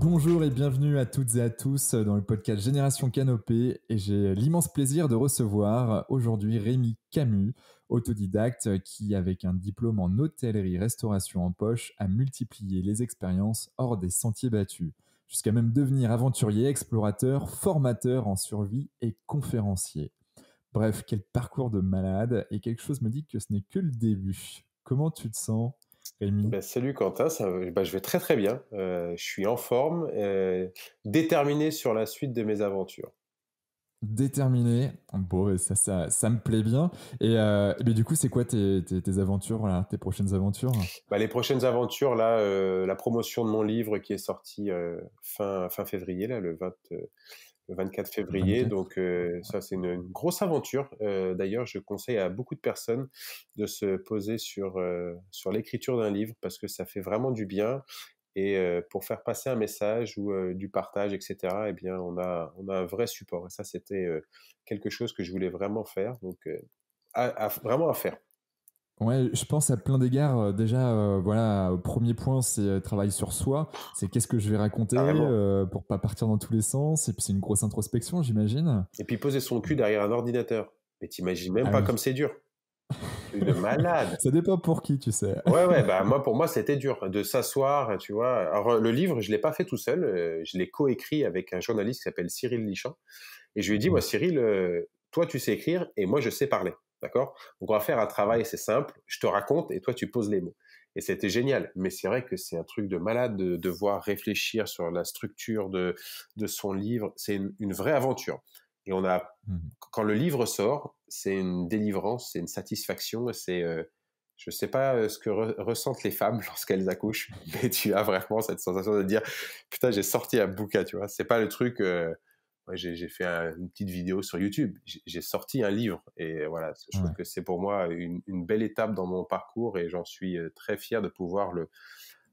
Bonjour et bienvenue à toutes et à tous dans le podcast Génération Canopée et j'ai l'immense plaisir de recevoir aujourd'hui Rémi Camus, autodidacte qui, avec un diplôme en hôtellerie-restauration en poche, a multiplié les expériences hors des sentiers battus, jusqu'à même devenir aventurier, explorateur, formateur en survie et conférencier. Bref, quel parcours de malade, et quelque chose me dit que ce n'est que le début. Comment tu te sens, Rémi? Salut Quentin, je vais très très bien. Je suis en forme, déterminé sur la suite de mes aventures. Déterminé. Bon, ça me plaît bien. Mais du coup, c'est quoi tes aventures, là, tes prochaines aventures? Les prochaines aventures, là, la promotion de mon livre qui est sorti fin février, là, le 24 février. 24? Donc ça, c'est une grosse aventure. D'ailleurs, je conseille à beaucoup de personnes de se poser sur l'écriture d'un livre parce que ça fait vraiment du bien. Et pour faire passer un message ou du partage, et cetera, eh bien, on a un vrai support. Et ça, c'était quelque chose que je voulais vraiment faire. Donc, vraiment à faire. Ouais, je pense à plein d'égards. Déjà, voilà, premier point, c'est travail sur soi. C'est qu'est-ce que je vais raconter Carrément. pour pas partir dans tous les sens. Et puis, c'est une grosse introspection, j'imagine. Et puis poser son cul derrière un ordinateur. Mais t'imagines même Ah pas oui. comme c'est dur. Truc de malade. Ça dépend pour qui, tu sais. Ouais, ouais, bah moi, pour moi, c'était dur de s'asseoir, tu vois. Alors, le livre, je l'ai pas fait tout seul. Je l'ai coécrit avec un journaliste qui s'appelle Cyril Lichamp. Et je lui ai dit, moi, Ok. Cyril, toi, tu sais écrire et moi, je sais parler. D'accord? Donc, on va faire un travail, c'est simple. Je te raconte et toi, tu poses les mots. Et c'était génial. Mais c'est vrai que c'est un truc de malade de devoir réfléchir sur la structure de son livre. C'est une vraie aventure. Et Mhm. quand le livre sort, c'est une délivrance, c'est une satisfaction. Je sais pas ce que ressentent les femmes lorsqu'elles accouchent, mais tu as vraiment cette sensation de dire, putain, j'ai sorti un bouquin, tu vois. C'est pas le truc, ouais, j'ai fait une petite vidéo sur YouTube. J'ai sorti un livre et voilà, je trouve Ouais. que c'est pour moi une belle étape dans mon parcours et j'en suis très fier de pouvoir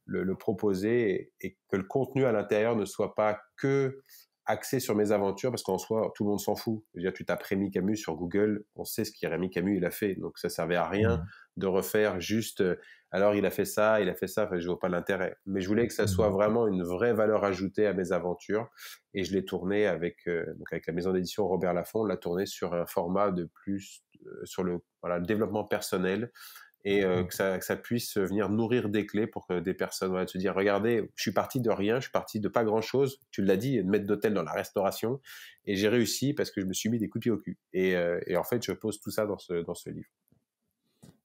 le proposer et que le contenu à l'intérieur ne soit pas que axé sur mes aventures parce qu'en soi, tout le monde s'en fout. Je veux dire, tu tapes Rémi Camus sur Google, on sait ce que Rémi Camus il a fait, donc ça servait à rien Mhm. de refaire juste. Alors il a fait ça, il a fait ça. Enfin, je vois pas l'intérêt. Mais je voulais que ça soit Mhm. vraiment une vraie valeur ajoutée à mes aventures et je l'ai tourné avec la maison d'édition Robert Laffont, on l'a tourné sur un format de plus sur le développement personnel et que ça puisse venir nourrir des clés pour que des personnes voilà, se dire regardez, je suis parti de rien, je suis parti de pas grand chose, tu l'as dit, de maître d'hôtel dans la restauration et j'ai réussi parce que je me suis mis des coups de pied au cul et en fait je pose tout ça dans ce livre.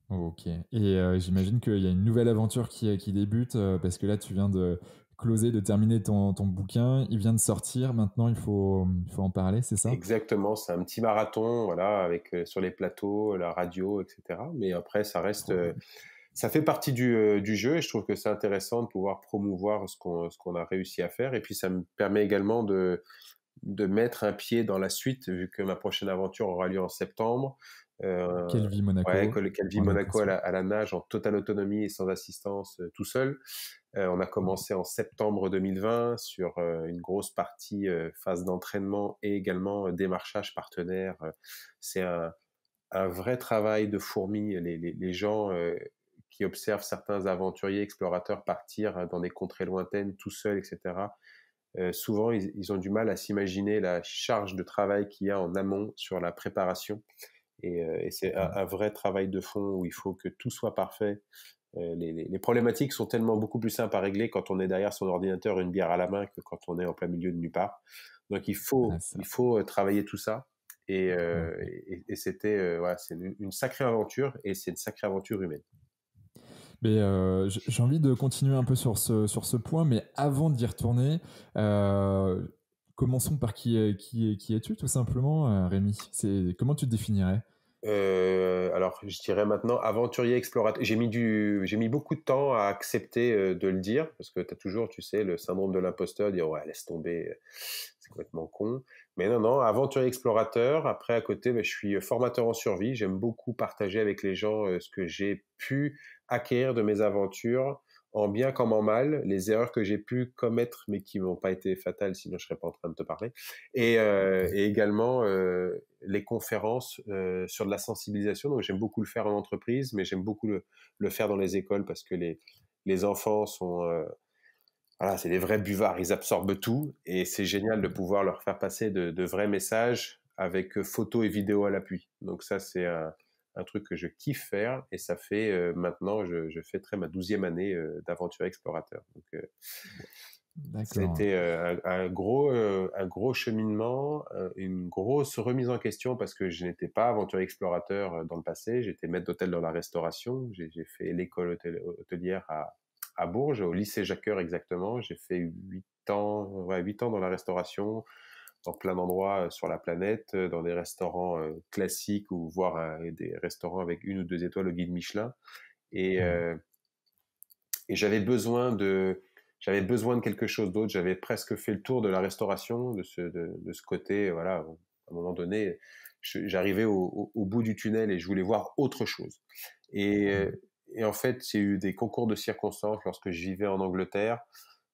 Ok. Et j'imagine qu'il y a une nouvelle aventure qui débute parce que là, tu viens de closer, de terminer ton bouquin. Il vient de sortir. Maintenant, il faut en parler, c'est ça? Exactement, c'est un petit marathon voilà avec sur les plateaux, la radio, etc. Mais après ça reste Trop bien. ça fait partie du jeu et je trouve que c'est intéressant de pouvoir promouvoir ce qu'on a réussi à faire et puis ça me permet également de mettre un pied dans la suite, vu que ma prochaine aventure aura lieu en septembre. Quelle vie Ouais, Monaco, Calvi en Monaco à natation. la nage en totale autonomie et sans assistance, tout seul. On a commencé en septembre 2020 sur une grosse partie phase d'entraînement et également démarchage partenaire. C'est un vrai travail de fourmi. Les gens qui observent certains aventuriers, explorateurs partir dans des contrées lointaines tout seuls, etc. Souvent, ils ont du mal à s'imaginer la charge de travail qu'il y a en amont sur la préparation. Et c'est un vrai travail de fond où il faut que tout soit parfait. Les problématiques sont tellement beaucoup plus simples à régler quand on est derrière son ordinateur, une bière à la main, que quand on est en plein milieu de nulle part. Donc il Ah, faut, ça. il faut travailler tout ça. Et, Ok. c'était, voilà, c'est une sacrée aventure et c'est une sacrée aventure humaine. Mais j'ai envie de continuer un peu sur ce point, mais avant d'y retourner, euh, commençons par qui es-tu, tout simplement, Rémi? Comment tu te définirais? Alors, je dirais maintenant aventurier explorateur. J'ai mis beaucoup de temps à accepter de le dire parce que t'as toujours, tu sais, le syndrome de l'imposteur, dire ouais, laisse tomber, c'est complètement con. Mais non, non, aventurier explorateur. Après, à côté, je suis formateur en survie. J'aime beaucoup partager avec les gens ce que j'ai pu acquérir de mes aventures, en bien comme en mal, les erreurs que j'ai pu commettre mais qui n'ont pas été fatales, sinon je serais pas en train de te parler. Et également les conférences sur de la sensibilisation. Donc j'aime beaucoup le faire en entreprise, mais j'aime beaucoup le faire dans les écoles parce que les enfants sont voilà, c'est des vrais buvards, ils absorbent tout et c'est génial de pouvoir leur faire passer de vrais messages avec photos et vidéos à l'appui. Donc ça, c'est un truc que je kiffe faire et ça fait maintenant, je fêterai ma 12e année d'aventure explorateur. Donc ça a D'accord. été un gros cheminement, une grosse remise en question parce que je n'étais pas aventurier explorateur dans le passé. J'étais maître d'hôtel dans la restauration. J'ai fait l'école hôtelière à Bourges, au lycée Jacqueur exactement. J'ai fait 8 ans, ouais, 8 ans dans la restauration, dans plein d'endroits sur la planète, dans des restaurants classiques ou voire des restaurants avec 1 ou 2 étoiles au guide Michelin. Et, Ouais. euh, et j'avais besoin de quelque chose d'autre. J'avais presque fait le tour de la restauration, de ce côté. Voilà, à un moment donné, j'arrivais au bout du tunnel et je voulais voir autre chose. Et, Mm. euh, et en fait, il y a eu des concours de circonstances lorsque je vivais en Angleterre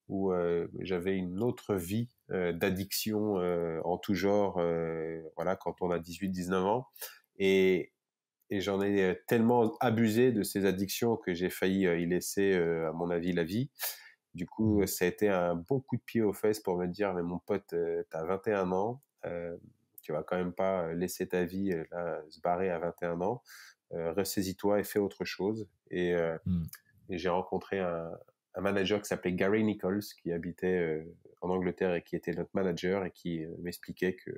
où j'avais une autre vie d'addiction en tout genre, voilà, quand on a 18-19 ans. Et, et j'en ai tellement abusé de ces addictions que j'ai failli y laisser, à mon avis, la vie. Du coup, Mm. ça a été un bon coup de pied aux fesses pour me dire, mais mon pote, t'as 21 ans, tu vas quand même pas laisser ta vie là, se barrer à 21 ans. Ressaisis-toi et fais autre chose. Mm. Et j'ai rencontré un manager qui s'appelait Gary Nichols, qui habitait en Angleterre et qui était notre manager et qui m'expliquait que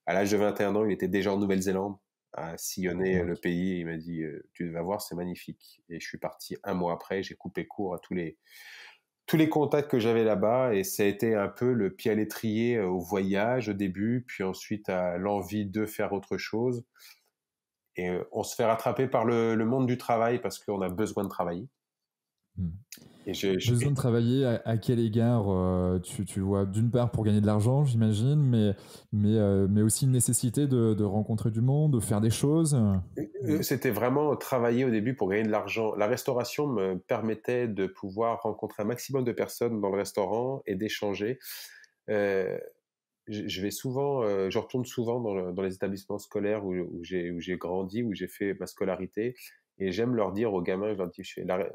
à l'âge de 21 ans, il était déjà en Nouvelle-Zélande à sillonner le Ok. pays. Il m'a dit, tu vas voir, c'est magnifique. Et je suis parti un mois après, j'ai coupé court à tous les contacts que j'avais là-bas et ça a été un peu le pied à l'étrier au voyage au début, puis ensuite à l'envie de faire autre chose. Et on se fait rattraper par le monde du travail parce qu'on a besoin de travailler. Mm. Et Besoin de travailler à quel égard tu vois, d'une part pour gagner de l'argent, j'imagine, mais aussi une nécessité de rencontrer du monde, de faire des choses. C'était vraiment travailler au début pour gagner de l'argent. La restauration me permettait de pouvoir rencontrer un maximum de personnes dans le restaurant et d'échanger. Euh, je vais souvent, je retourne souvent dans les établissements scolaires où j'ai grandi, où j'ai fait ma scolarité. Et j'aime leur dire aux gamins, je leur dis,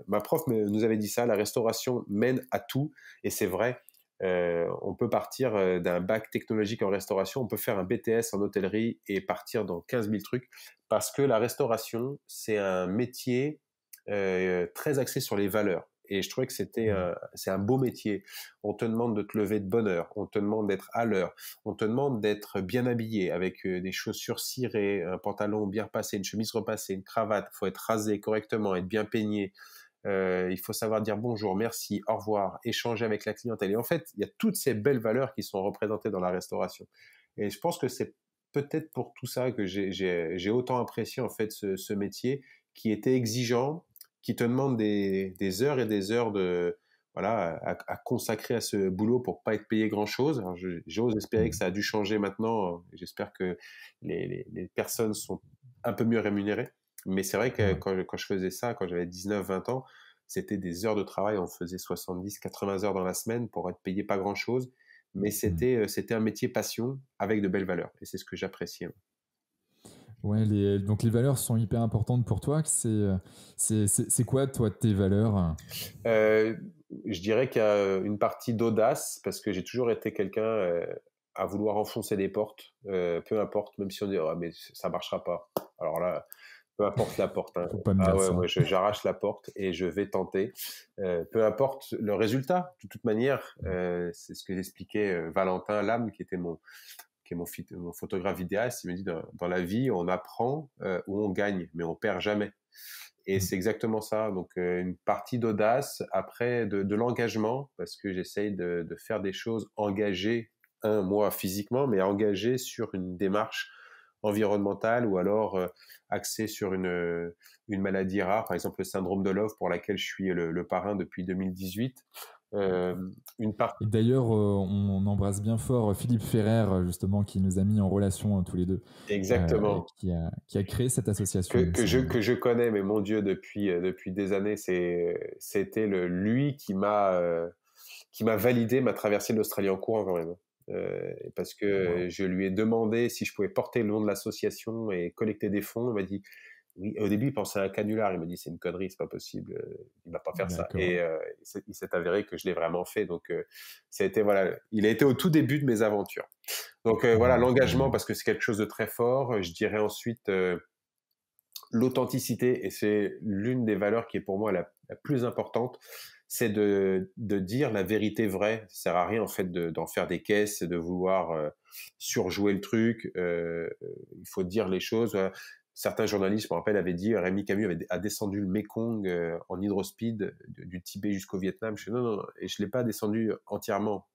ma prof nous avait dit ça, la restauration mène à tout. Et c'est vrai, on peut partir d'un bac technologique en restauration, on peut faire un BTS en hôtellerie et partir dans 15 000 trucs. Parce que la restauration, c'est un métier très axé sur les valeurs. Et je trouvais que Mm. c'est un beau métier. On te demande de te lever de bonne heure, on te demande d'être à l'heure, on te demande d'être bien habillé avec des chaussures cirées, un pantalon bien repassé, une chemise repassée, une cravate. Il faut être rasé correctement, être bien peigné. Il faut savoir dire bonjour, merci, au revoir, échanger avec la clientèle. Et en fait, il y a toutes ces belles valeurs qui sont représentées dans la restauration. Et je pense que c'est peut-être pour tout ça que j'ai autant apprécié en fait ce métier qui était exigeant, qui te demande des heures et des heures voilà, à consacrer à ce boulot pour pas être payé grand-chose. Alors, j'ose espérer que Mm. ça a dû changer maintenant. J'espère que les personnes sont un peu mieux rémunérées. Mais c'est vrai que Ouais. quand je faisais ça, quand j'avais 19-20 ans, c'était des heures de travail. On faisait 70-80 heures dans la semaine pour être payé pas grand-chose. Mais Mm. c'était un métier passion avec de belles valeurs. Et c'est ce que j'appréciais. Ouais, donc les valeurs sont hyper importantes pour toi. C'est quoi, toi, tes valeurs? Euh, je dirais qu'il y a une partie d'audace parce que j'ai toujours été quelqu'un à vouloir enfoncer des portes, peu importe, même si on dit oh, mais ça marchera pas. Alors là, peu importe la porte. Hein. Faut pas me Ah dire ouais, ça. moi j'arrache la porte et je vais tenter. Peu importe le résultat, de toute manière, c'est ce que j'expliquait Valentin Lame, qui est mon photographe vidéaste. Il me dit dans la vie, on apprend ou on gagne, mais on perd jamais. Et Mm. c'est exactement ça. Donc, une partie d'audace, après de l'engagement, parce que j'essaye de faire des choses engagées, moi physiquement, mais engagées sur une démarche environnementale ou alors axée sur une maladie rare, par exemple le syndrome de Love, pour laquelle je suis le parrain depuis 2018. Euh, une Et partie d'ailleurs, on embrasse bien fort Philippe Ferrer, justement, qui nous a mis en relation tous les deux, et exactement qui a créé cette association, il me semble. que je connais, mais mon Dieu, depuis des années, c'était lui qui m'a validé ma traversée de l'Australie en courant quand même. Parce que Waouh. je lui ai demandé si je pouvais porter le nom de l'association et collecter des fonds. Il m'a dit oui, au début, il pensait à un canular. Il m'a dit, c'est une connerie, c'est pas possible. Il va pas faire ça. D'accord. Et il s'est avéré que je l'ai vraiment fait. Donc, ça a été, voilà, il a été au tout début de mes aventures. Donc, voilà, Ouais, l'engagement, génial. parce que c'est quelque chose de très fort. Je dirais ensuite l'authenticité. Et c'est l'une des valeurs qui est pour moi la plus importante. C'est de dire la vérité vraie. Ça sert à rien, en fait, d'en faire des caisses, de vouloir surjouer le truc. Il faut dire les choses. Certains journalistes, je me rappelle, avaient dit, Rémi Camus a descendu le Mékong en hydrospeed du Tibet jusqu'au Vietnam. Je fais non, non, non, et je l'ai pas descendu entièrement.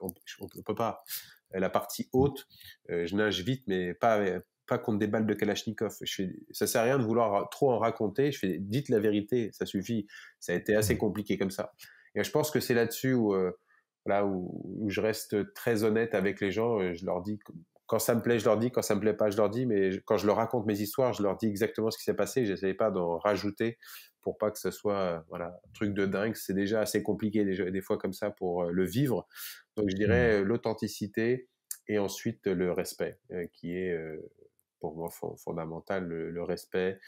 On peut pas. La partie haute, je nage vite, mais pas contre des balles de Kalachnikov. Ça sert à rien de vouloir trop en raconter. Je fais, dites la vérité, ça suffit. Ça a été assez Ouais. compliqué comme ça. Et je pense que c'est là-dessus où je reste très honnête avec les gens. Je leur dis quand ça me plaît, je leur dis. Quand ça me plaît pas, je leur dis. Mais quand je leur raconte mes histoires, je leur dis exactement ce qui s'est passé. J'essaie pas d'en rajouter pour pas que ce soit un truc de dingue. C'est déjà assez compliqué des fois comme ça pour le vivre. Donc je Ouais. dirais l'authenticité et ensuite le respect qui est pour moi fondamental, le respect,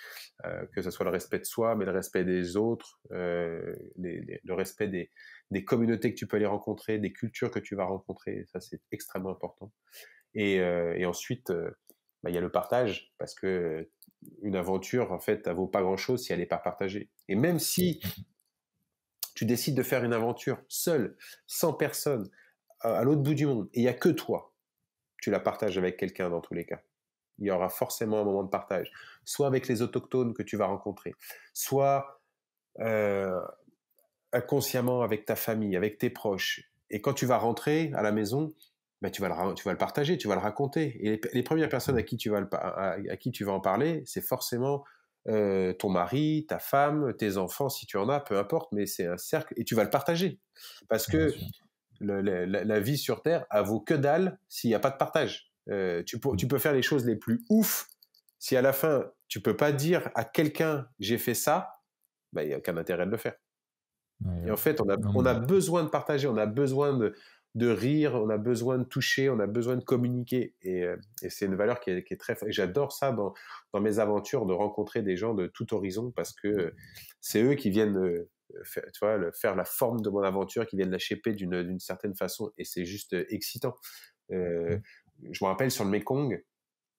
que ce soit le respect de soi, mais le respect des autres, le respect des communautés que tu peux aller rencontrer, des cultures que tu vas rencontrer, ça c'est extrêmement important. Et ensuite, il y a le partage, parce que une aventure, en fait, elle vaut pas grand-chose si elle n'est pas partagée. Et même si tu décides de faire une aventure seule, sans personne, à l'autre bout du monde, et il y a que toi, tu la partages avec quelqu'un dans tous les cas. Il y aura forcément un moment de partage, soit avec les autochtones que tu vas rencontrer, soit euh, inconsciemment avec ta famille, avec tes proches. Et quand tu vas rentrer à la maison, ben, tu vas le partager, tu vas le raconter. Et les premières personnes à qui à qui tu vas en parler, c'est forcément ton mari, ta femme, tes enfants, si tu en as, peu importe, mais c'est un cercle, et tu vas le partager. Parce Bien que sûr. la vie sur Terre, elle vaut que dalle s'il n'y a pas de partage. Tu peux faire les choses les plus ouf. Si à la fin, tu peux pas dire à quelqu'un j'ai fait ça, ben, il n'y a aucun intérêt de le faire. Ouais, Et en ouais. fait, Non, on a mais besoin de partager, on a besoin de rire, on a besoin de toucher, on a besoin de communiquer. Et c'est une valeur qui est très forte. Et j'adore ça dans mes aventures, de rencontrer des gens de tout horizon, parce que c'est eux qui viennent faire la forme de mon aventure, qui viennent la shaper d'une certaine façon. Et c'est juste excitant. Euh, je me rappelle sur le Mekong,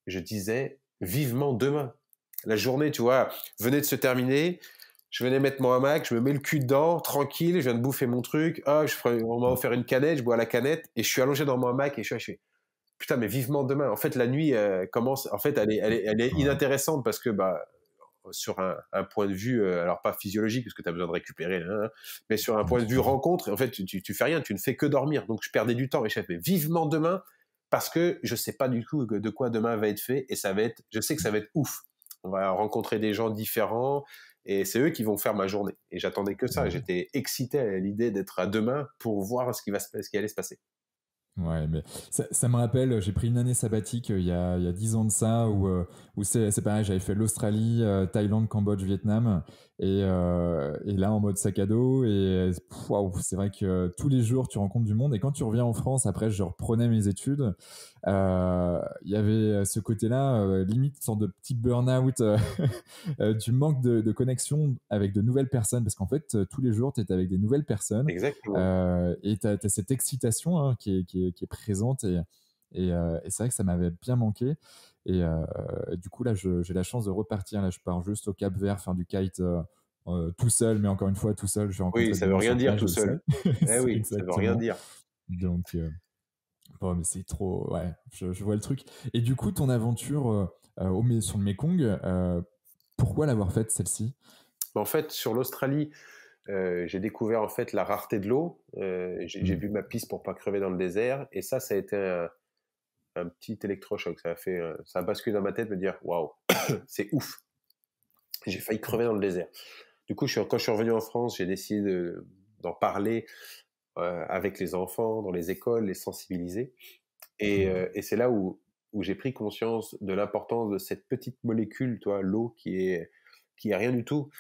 je disais vivement demain. La journée, tu vois, venait de se terminer. Je venais mettre mon hamac, je me mets le cul dedans, tranquille, je viens de bouffer mon truc. Ah, on m'a offert une canette, je bois la canette et je suis allongé dans mon hamac et je suis putain, mais vivement demain. En fait, la nuit commence. En fait, elle est ouais. inintéressante parce que sur un point de vue, alors pas physiologique parce que tu as besoin de récupérer, hein, mais sur un Bien point de vue sûr. rencontre, en fait, tu fais rien, tu ne fais que dormir. Donc, je perdais du temps et je fais vivement demain parce que je sais pas du tout de quoi demain va être fait et je sais que ça va être ouf. On va rencontrer des gens différents et c'est eux qui vont faire ma journée. Et j'attendais que ça. Ouais. J'étais excité à l'idée d'être à demain pour voir ce qui allait se passer. Ouais, mais ça me rappelle, j'ai pris une année sabbatique il y a 10 ans de ça, où c'est pareil, j'avais fait l'Australie, Thaïlande, Cambodge, Vietnam, et là en mode sac à dos, et waouh, c'est vrai que tous les jours tu rencontres du monde, et quand tu reviens en France, après je reprenais mes études, il y avait ce côté-là, limite une sorte de petit burn-out du manque de connexion avec de nouvelles personnes, parce qu'en fait, tous les jours tu es avec des nouvelles personnes. Exactement. Et tu as cette excitation, hein, qui est présente, et c'est vrai que ça m'avait bien manqué. Du coup, là, j'ai la chance de repartir. Là, je pars juste au Cap-Vert faire du kite tout seul, mais encore une fois, tout seul. Je vais Oui, rencontrer ça des veut gens rien sur dire place, tout je le sais. seul. Eh C'est oui, ça veut rien exactement. dire. Donc, bon, mais c'est trop. Ouais, je vois le truc. Et du coup, ton aventure sur le Mekong, pourquoi l'avoir faite celle-ci? En fait, sur l'Australie, j'ai découvert en fait la rareté de l'eau. J'ai Hmm. vu ma piste pour pas crever dans le désert, et ça a été un petit électrochoc. Ça a basculé dans ma tête, me dire waouh, c'est ouf. J'ai failli crever dans le désert. Du coup, quand je suis revenu en France, j'ai décidé d'en parler avec les enfants dans les écoles, les sensibiliser. Et c'est là où j'ai pris conscience de l'importance de cette petite molécule, toi, l'eau, qui est rien du tout.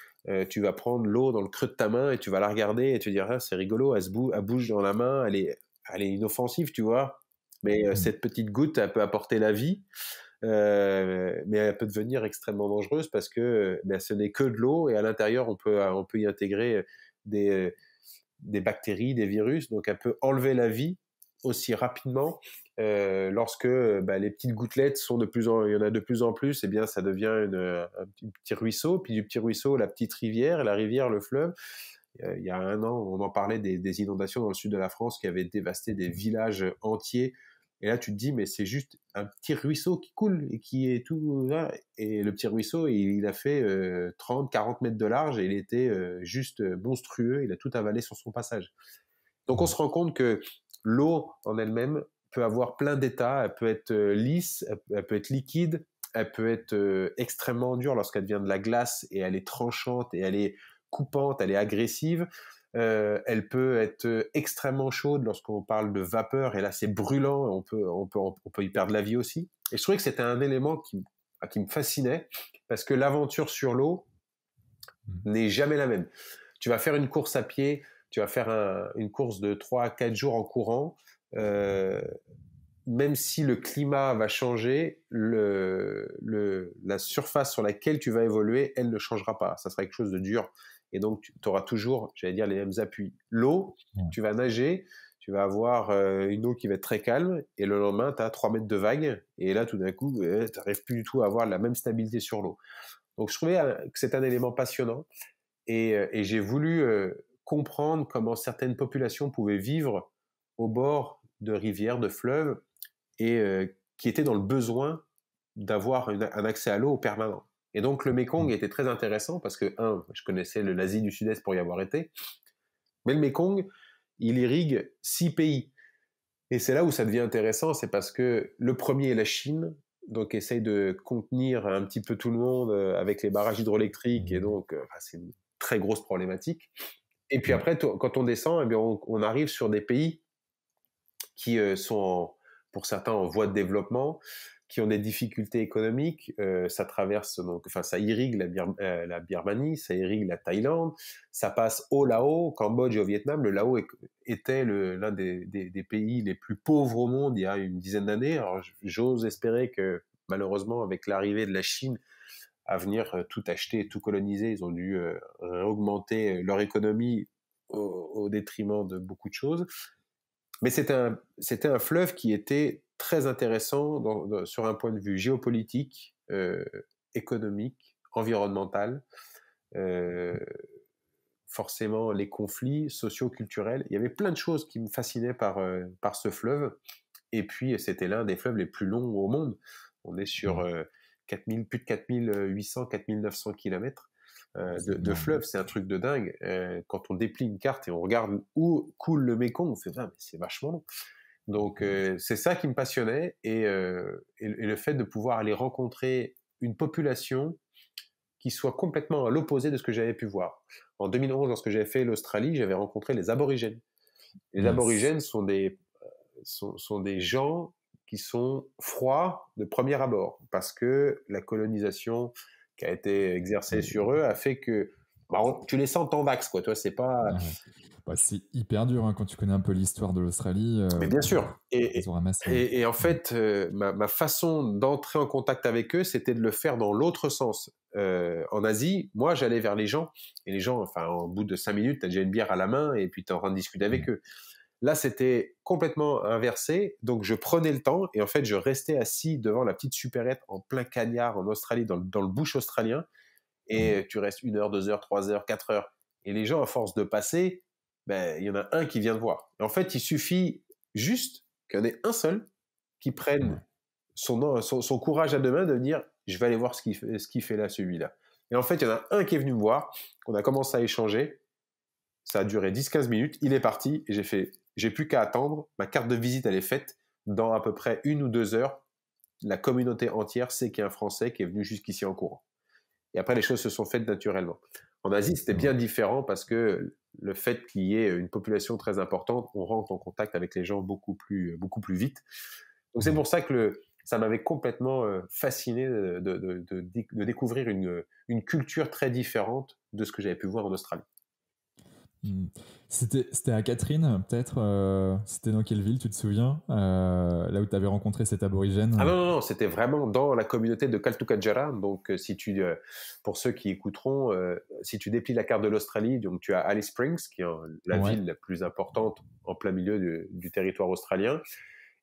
Tu vas prendre l'eau dans le creux de ta main et tu vas la regarder et tu vas dire, ah, c'est rigolo, elle bouge dans la main, elle est inoffensive, tu vois. Mais Hmm. cette petite goutte, elle peut apporter la vie. mais elle peut devenir extrêmement dangereuse parce que ce n'est que de l'eau et à l'intérieur, on peut y intégrer des bactéries, des virus, donc elle peut enlever la vie aussi rapidement lorsque les petites gouttelettes il y en a de plus en plus, et bien ça devient un petit ruisseau, puis du petit ruisseau, la petite rivière, la rivière, le fleuve. Il y a un an, on en parlait des inondations dans le sud de la France qui avaient dévasté des villages entiers. Et là, tu te dis, mais c'est juste un petit ruisseau qui coule et qui est tout là. Et le petit ruisseau, il a fait 30, 40 mètres de large et il était juste monstrueux. Il a tout avalé sur son passage. Donc, on se rend compte que l'eau en elle-même peut avoir plein d'états. Elle peut être lisse, elle peut être liquide, elle peut être extrêmement dure lorsqu'elle devient de la glace et elle est tranchante et elle est coupante, elle est agressive. Elle peut être extrêmement chaude lorsqu'on parle de vapeur, et là c'est brûlant, on peut y perdre la vie aussi. Et je trouvais que c'était un élément qui me fascinait, parce que l'aventure sur l'eau n'est jamais la même. Tu vas faire une course à pied, tu vas faire une course de 3 à 4 jours en courant, même si le climat va changer, la surface sur laquelle tu vas évoluer, elle ne changera pas. Ça sera quelque chose de dur. Et donc, tu auras toujours, j'allais dire, les mêmes appuis. L'eau, tu vas nager, tu vas avoir une eau qui va être très calme, et le lendemain, tu as 3 mètres de vague, et là, tout d'un coup, tu n'arrives plus du tout à avoir la même stabilité sur l'eau. Donc, je trouvais que c'est un élément passionnant, et j'ai voulu comprendre comment certaines populations pouvaient vivre au bord de rivières, de fleuves, et qui étaient dans le besoin d'avoir un accès à l'eau permanent. Et donc le Mékong était très intéressant parce que, je connaissais l'Asie du Sud-Est pour y avoir été, mais le Mékong, il irrigue 6 pays. Et c'est là où ça devient intéressant, c'est parce que le premier est la Chine, donc essaye de contenir un petit peu tout le monde avec les barrages hydroélectriques, et donc c'est une très grosse problématique. Et puis après, quand on descend, eh bien, on arrive sur des pays qui sont, pour certains, en voie de développement, qui ont des difficultés économiques. Ça traverse, ça irrigue la Birmanie, ça irrigue la Thaïlande, ça passe au Laos, au Cambodge et au Vietnam. Le Laos était l'un des pays les plus pauvres au monde il y a une dizaine d'années. Alors j'ose espérer que, malheureusement, avec l'arrivée de la Chine à venir tout acheter, tout coloniser, ils ont dû augmenter leur économie au détriment de beaucoup de choses. Mais c'était un fleuve qui était très intéressant sur un point de vue géopolitique, économique, environnemental. Forcément, les conflits socio-culturels. Il y avait plein de choses qui me fascinaient par ce fleuve. Et puis, c'était l'un des fleuves les plus longs au monde. On est sur plus de 4800, 4900 kilomètres de fleuve. C'est un truc de dingue. Quand on déplie une carte et on regarde où coule le Mékong, on fait mais c'est vachement long. Donc c'est ça qui me passionnait, et le fait de pouvoir aller rencontrer une population qui soit complètement à l'opposé de ce que j'avais pu voir. En 2011, lorsque j'avais fait l'Australie, j'avais rencontré les aborigènes. Les aborigènes sont des gens qui sont froids de premier abord, parce que la colonisation qui a été exercée sur eux a fait que tu les sens en vax, quoi. Toi, c'est pas... c'est hyper dur quand tu connais un peu l'histoire de l'Australie. Mais bien sûr. Et en fait, ma façon d'entrer en contact avec eux, c'était de le faire dans l'autre sens. En Asie, moi, j'allais vers les gens, et les gens, au bout de 5 minutes, tu as déjà une bière à la main, et puis tu es en train de discuter avec eux. Là, c'était complètement inversé, donc je prenais le temps, et en fait, je restais assis devant la petite supérette en plein cagnard en Australie, dans le bush australien, et tu restes 1 heure, 2 heures, 3 heures, 4 heures. Et les gens, à force de passer, il y en a un qui vient te voir. Et en fait, il suffit juste qu'il y en ait un seul qui prenne son courage à deux mains de dire « je vais aller voir ce qu'il fait là, celui-là ». Et en fait, il y en a un qui est venu me voir, on a commencé à échanger, ça a duré 10-15 minutes, il est parti, et j'ai plus qu'à attendre, ma carte de visite, elle est faite, dans à peu près 1 ou 2 heures, la communauté entière sait qu'il y a un Français qui est venu jusqu'ici en courant. Et après, les choses se sont faites naturellement. En Asie, c'était bien différent, parce que le fait qu'il y ait une population très importante, on rentre en contact avec les gens beaucoup plus vite. Donc c'est pour ça que ça m'avait complètement fasciné de découvrir une culture très différente de ce que j'avais pu voir en Australie. Hmm. C'était à Catherine, peut-être. C'était dans quelle ville, tu te souviens, là où tu avais rencontré cet Ah aborigène? non, non, non, c'était vraiment dans la communauté de Kaltukatjara. Donc, pour ceux qui écouteront, si tu déplies la carte de l'Australie, donc tu as Alice Springs, qui est la Ouais, ville la plus importante en plein milieu du territoire australien.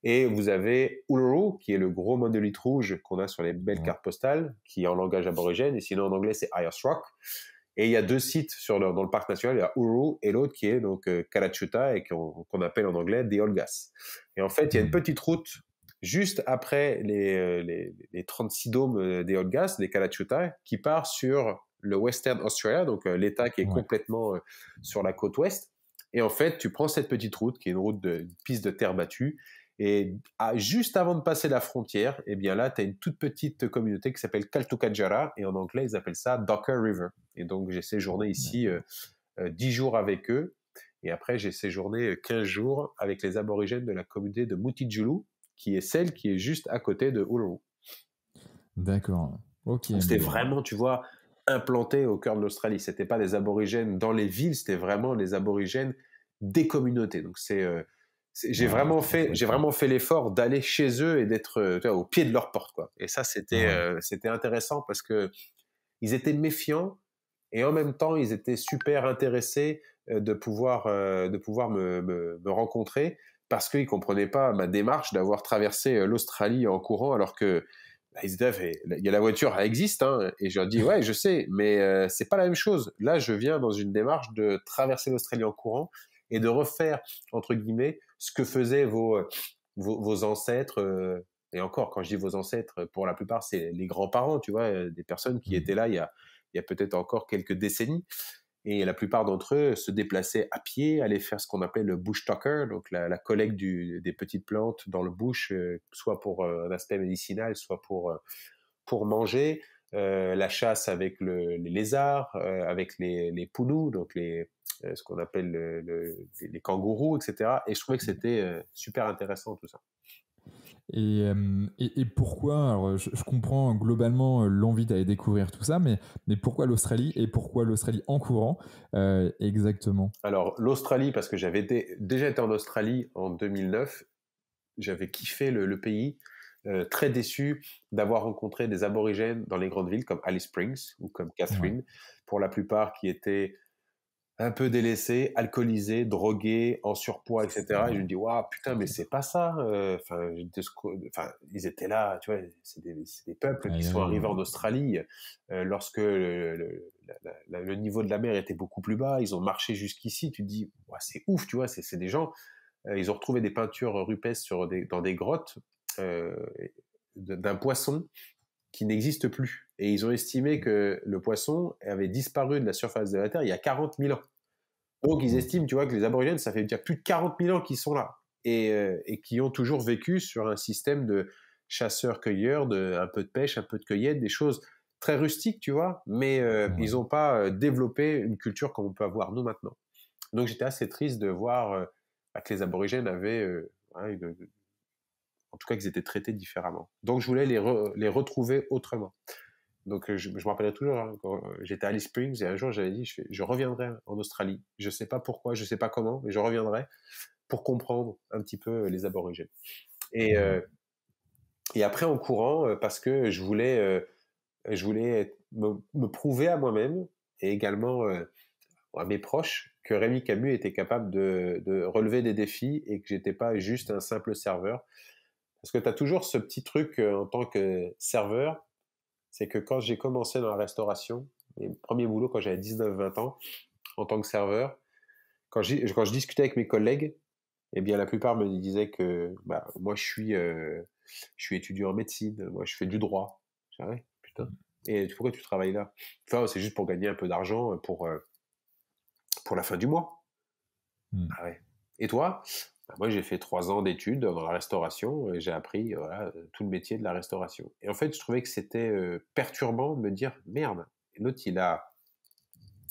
Et vous avez Uluru, qui est le gros monolithe rouge qu'on a sur les belles ouais. cartes postales, qui est en langage aborigène, et sinon en anglais c'est Ayers Rock. Et il y a deux sites dans le parc national, il y a Uluru et l'autre qui est donc Karachuta et qu'on appelle en anglais The Olgas. Et en fait, il y a une Hmm. petite route juste après les 36 dômes des Olgas, des Karachuta, qui part sur le Western Australia, donc l'État qui est Ouais. complètement sur la côte ouest. Et en fait, tu prends cette petite route, qui est une piste de terre battue, et juste avant de passer la frontière, eh bien là, tu as une toute petite communauté qui s'appelle Kaltukatjara, et en anglais, ils appellent ça Docker River. Et donc, j'ai séjourné ici 10 jours avec eux, et après, j'ai séjourné 15 jours avec les aborigènes de la communauté de Mutijulu, qui est celle qui est juste à côté de Uluru. D'accord. Ok, Donc, c'était mais vraiment, tu vois, implanté au cœur de l'Australie. C'était pas des aborigènes dans les villes, c'était vraiment les aborigènes des communautés. Donc, ouais, c'est j'ai chouette, ça. vraiment fait l'effort d'aller chez eux et d'être tu vois, au pied de leur porte, quoi. Et ça, Ouais. c'était intéressant parce que ils étaient méfiants et en même temps, ils étaient super intéressés de pouvoir me rencontrer parce qu'ils comprenaient pas ma démarche d'avoir traversé l'Australie en courant alors que bah, ils étaient, il y a la voiture, elle existe, hein, et je leur dis ouais, je sais, mais c'est pas la même chose. Là, je viens dans une démarche de traverser l'Australie en courant et de refaire entre guillemets ce que faisaient vos ancêtres. Et encore, quand je dis vos ancêtres, pour la plupart, c'est les grands-parents, tu vois, des personnes qui Hmm. étaient là il y a peut-être encore quelques décennies. Et la plupart d'entre eux se déplaçaient à pied, allaient faire ce qu'on appelait le bush tucker, donc la collecte des petites plantes dans le bush, soit pour un aspect médicinal, soit pour manger. La chasse avec les lézards, avec les pounous, donc ce qu'on appelle les kangourous, etc. Et je trouvais que c'était super intéressant tout ça. Et pourquoi, alors je comprends globalement l'envie d'aller découvrir tout ça, mais pourquoi l'Australie et pourquoi l'Australie en courant exactement? Alors l'Australie, parce que déjà été en Australie en 2009, j'avais kiffé le pays, très déçu d'avoir rencontré des aborigènes dans les grandes villes comme Alice Springs ou comme Ouais, Catherine, pour la plupart qui étaient un peu délaissés, alcoolisés, drogués, en surpoids, etc. Et je me dis, waouh, putain, c'est mais c'est clair. pas ça. Ils étaient là, tu vois, c'est des peuples qui Aïe, sont aïe. arrivés en Australie lorsque le niveau de la mer était beaucoup plus bas. Ils ont marché jusqu'ici. Tu te dis, ouais, c'est ouf, tu vois, c'est des gens. Ils ont retrouvé des peintures rupestres dans des grottes euh, d'un poisson qui n'existe plus. Et ils ont estimé que le poisson avait disparu de la surface de la Terre il y a 40 000 ans. Donc ils Ok. estiment, tu vois, que les aborigènes, ça fait déjà plus de 40 000 ans qu'ils sont là et qui ont toujours vécu sur un système de chasseurs-cueilleurs, un peu de pêche, un peu de cueillette, des choses très rustiques, tu vois, mais ils Ouais. n'ont pas développé une culture comme on peut avoir nous maintenant. Donc j'étais assez triste de voir que les aborigènes avaient, ouais, en tout cas qu'ils étaient traités différemment. Donc je voulais les retrouver autrement. Donc je me rappellerai toujours, hein, quand j'étais à Alice Springs et un jour j'avais dit je reviendrai en Australie. Je sais pas pourquoi, je sais pas comment, mais je reviendrai pour comprendre un petit peu les aborigènes. Et, Ouais. euh, et après en courant, parce que je voulais me prouver à moi-même et également à mes proches que Rémi Camus était capable de relever des défis et que j'étais pas juste un simple serveur. Parce que tu as toujours ce petit truc en tant que serveur, c'est que quand j'ai commencé dans la restauration, mes premiers boulots quand j'avais 19-20 ans, en tant que serveur, quand je discutais avec mes collègues, eh bien la plupart me disaient que bah, moi je suis étudiant en médecine, moi je fais du droit. Je dis, ah ouais, putain. Et pourquoi tu travailles là? Enfin, c'est juste pour gagner un peu d'argent pour la fin du mois. Hmm. Ah ouais. Et toi? Bah, moi j'ai fait 3 ans d'études dans la restauration et j'ai appris voilà, tout le métier de la restauration. Et en fait, je trouvais que c'était perturbant de me dire merde. Et l'autre, il a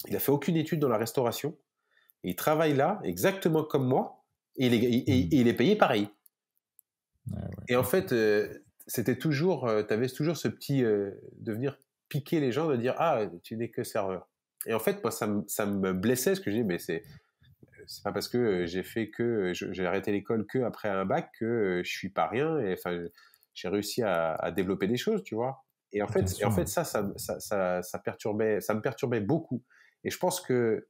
fait aucune étude dans la restauration. Et il travaille là, exactement comme moi, et Hmm. il est payé pareil. Ouais, ouais, Et en ok. fait, c'était toujours, tu avais toujours ce petit de venir piquer les gens, de dire ah, tu n'es que serveur. Et en fait, moi, ça me blessait, ce que je dis, mais c'est pas parce que j'ai arrêté l'école que après un bac que je suis pas rien. Et enfin, j'ai réussi à développer des choses, tu vois. Bien Et en sûr. fait, ça me perturbait beaucoup. Et je pense que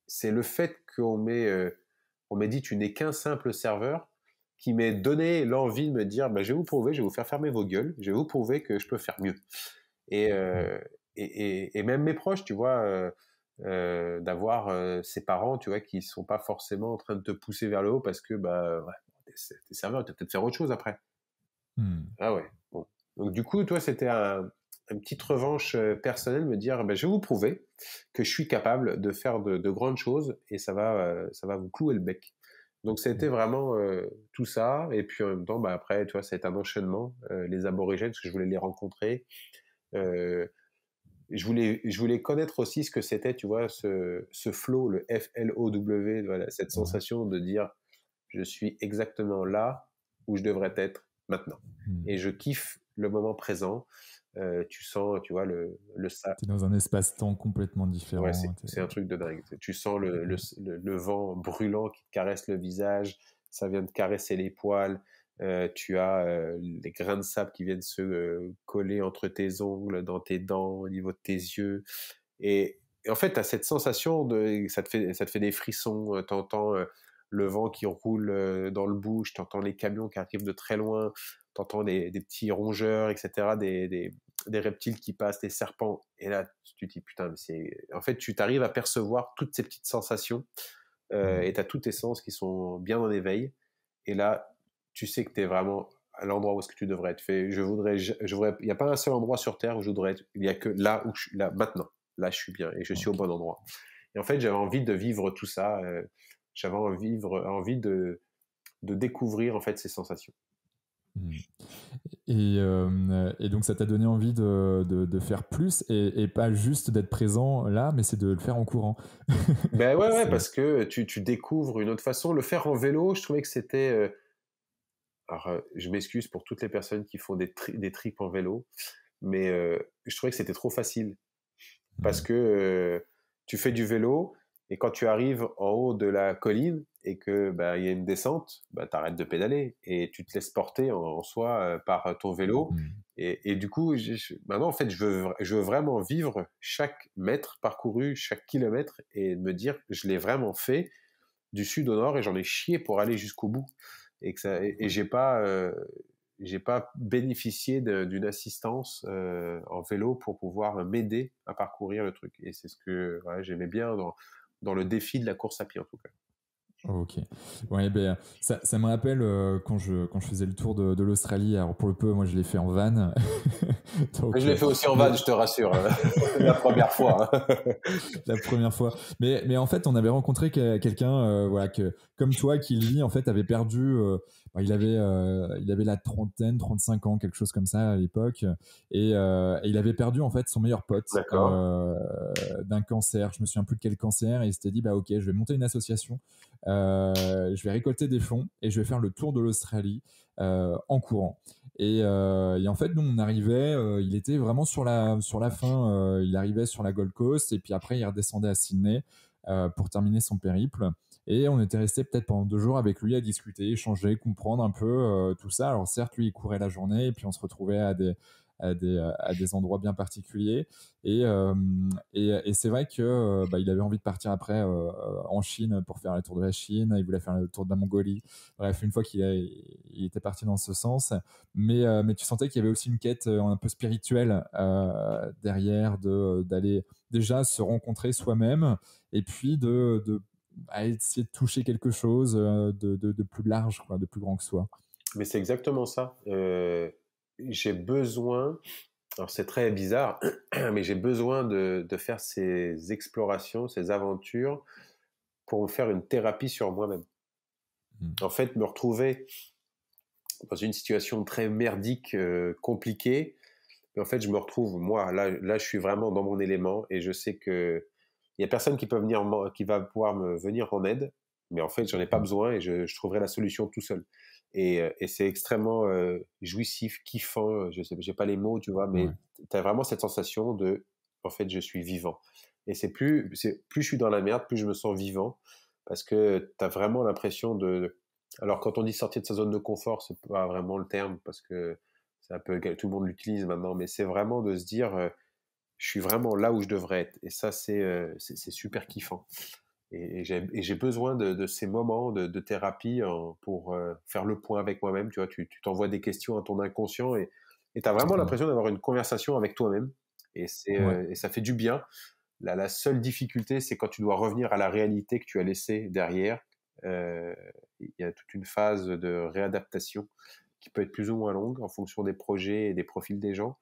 c'est le fait on m'ait dit tu n'es qu'un simple serveur qui m'ait donné l'envie de me dire bah, je vais vous prouver, je vais vous faire fermer vos gueules, je vais vous prouver que je peux faire mieux. Et, Mm. et même mes proches, tu vois, d'avoir ces parents, tu vois, qui sont pas forcément en train de te pousser vers le haut parce que bah ouais, t'es serveur, tu vas peut-être faire autre chose après. Mm. Ah ouais. Bon. Donc du coup, toi, c'était une petite revanche personnelle, me dire, ben, je vais vous prouver que je suis capable de faire de grandes choses et ça va vous clouer le bec. Donc c'était vraiment tout ça. Et puis en même temps, bah, après, tu vois, c'est un enchaînement. Les aborigènes, parce que je voulais les rencontrer. Euh, je voulais connaître aussi ce que c'était, tu vois, ce flow, le FLOW, voilà, cette Ouais. sensation de dire, je suis exactement là où je devrais être maintenant. Mm. Et je kiffe le moment présent. Tu sens, tu vois, le sable. T'es dans un espace-temps complètement Ouais, différent. c'est un truc de dingue. Tu sens Ouais. le vent brûlant qui te caresse le visage, ça vient de caresser les poils. Tu as les grains de sable qui viennent se coller entre tes ongles, dans tes dents, au niveau de tes yeux. Et en fait, tu as cette sensation ça te fait des frissons. Tu entends le vent qui roule dans le bush, tu entends les camions qui arrivent de très loin, tu entends des petits rongeurs, etc., des reptiles qui passent, des serpents. Et là, tu te dis, putain, mais en fait, tu t'arrives à percevoir toutes ces petites sensations Mm. et tu as tous tes sens qui sont bien en éveil. Et là, tu sais que tu es vraiment à l'endroit où est-ce que tu devrais être fait. Il n'y a pas un seul endroit sur Terre où je voudrais être. Il n'y a que là où je suis, là, maintenant. Là, je suis bien et je suis au Ok. bon endroit. Et en fait, j'avais envie de vivre tout ça. J'avais envie de découvrir en fait ces sensations. Mm. Et donc ça t'a donné envie de faire plus et pas juste d'être présent là, mais c'est de le faire en courant. Ben ouais, ouais, C'est... parce que tu découvres une autre façon. Le faire en vélo, je trouvais que c'était. Alors, je m'excuse pour toutes les personnes qui font des trips en vélo, mais je trouvais que c'était trop facile. Parce Mm. que tu fais du vélo et quand tu arrives en haut de la colline et que bah, il y a une descente, bah, tu arrêtes de pédaler et tu te laisses porter en soi par ton vélo. Mm. Et du coup, maintenant, en fait, je veux vraiment vivre chaque mètre parcouru, chaque kilomètre et me dire, je l'ai vraiment fait du sud au nord et j'en ai chié pour aller jusqu'au bout. Et j'ai pas bénéficié d'une assistance en vélo pour pouvoir m'aider à parcourir le truc. Et c'est ce que ouais, j'aimais bien dans le défi de la course à pied en tout cas. Ok. Ouais, ben, ça me rappelle quand je faisais le tour de l'Australie. Alors pour le peu, moi je l'ai fait en van. Je Donc, l'ai fait aussi en van, je te rassure, la première fois. Hein. la première fois. Mais en fait, on avait rencontré quelqu'un, voilà, comme toi, qui lui, en fait, avait perdu. Il avait la trentaine, 35 ans, quelque chose comme ça à l'époque, et il avait perdu en fait son meilleur pote D'accord. d'un cancer. Je me souviens plus de quel cancer, et il s'était dit bah ok, je vais monter une association, je vais récolter des fonds et je vais faire le tour de l'Australie en courant. Et en fait, nous, on arrivait, il était vraiment sur la fin, il arrivait sur la Gold Coast et puis après, il redescendait à Sydney pour terminer son périple. Et on était resté peut-être pendant 2 jours avec lui à discuter, échanger, comprendre un peu tout ça. Alors certes, lui, il courait la journée et puis on se retrouvait à des endroits bien particuliers. Et c'est vrai que bah, il avait envie de partir après en Chine pour faire le tour de la Chine. Il voulait faire le tour de la Mongolie. Bref, une fois il était parti dans ce sens, mais tu sentais qu'il y avait aussi une quête un peu spirituelle derrière, d'aller déjà se rencontrer soi-même et puis à essayer de toucher quelque chose de plus large, quoi, de plus grand que soi. Mais c'est exactement ça. J'ai besoin, alors c'est très bizarre, mais j'ai besoin de faire ces explorations, ces aventures pour me faire une thérapie sur moi-même. Mm. En fait, me retrouver dans une situation très merdique, compliquée, mais en fait, je me retrouve, moi, là, je suis vraiment dans mon élément et je sais que il y a personne qui va pouvoir me venir en aide, mais en fait, j'en ai pas Mm. besoin et je trouverai la solution tout seul. Et c'est extrêmement jouissif, kiffant, je sais, j'ai pas les mots, tu vois, Ouais. mais tu as vraiment cette sensation de, en fait, je suis vivant. Et plus je suis dans la merde, plus je me sens vivant, parce que tu as vraiment l'impression alors quand on dit sortir de sa zone de confort, c'est pas vraiment le terme, parce que c'est un peu, tout le monde l'utilise maintenant, mais c'est vraiment de se dire, je suis vraiment là où je devrais être. Et ça, c'est super kiffant. Et j'ai besoin de ces moments de thérapie pour faire le point avec moi-même. Tu vois, tu t'envoies des questions à ton inconscient et tu as vraiment l'impression d'avoir une conversation avec toi-même. Ouais. Et ça fait du bien. La seule difficulté, c'est quand tu dois revenir à la réalité que tu as laissée derrière. Il y a toute une phase de réadaptation qui peut être plus ou moins longue en fonction des projets et des profils des gens.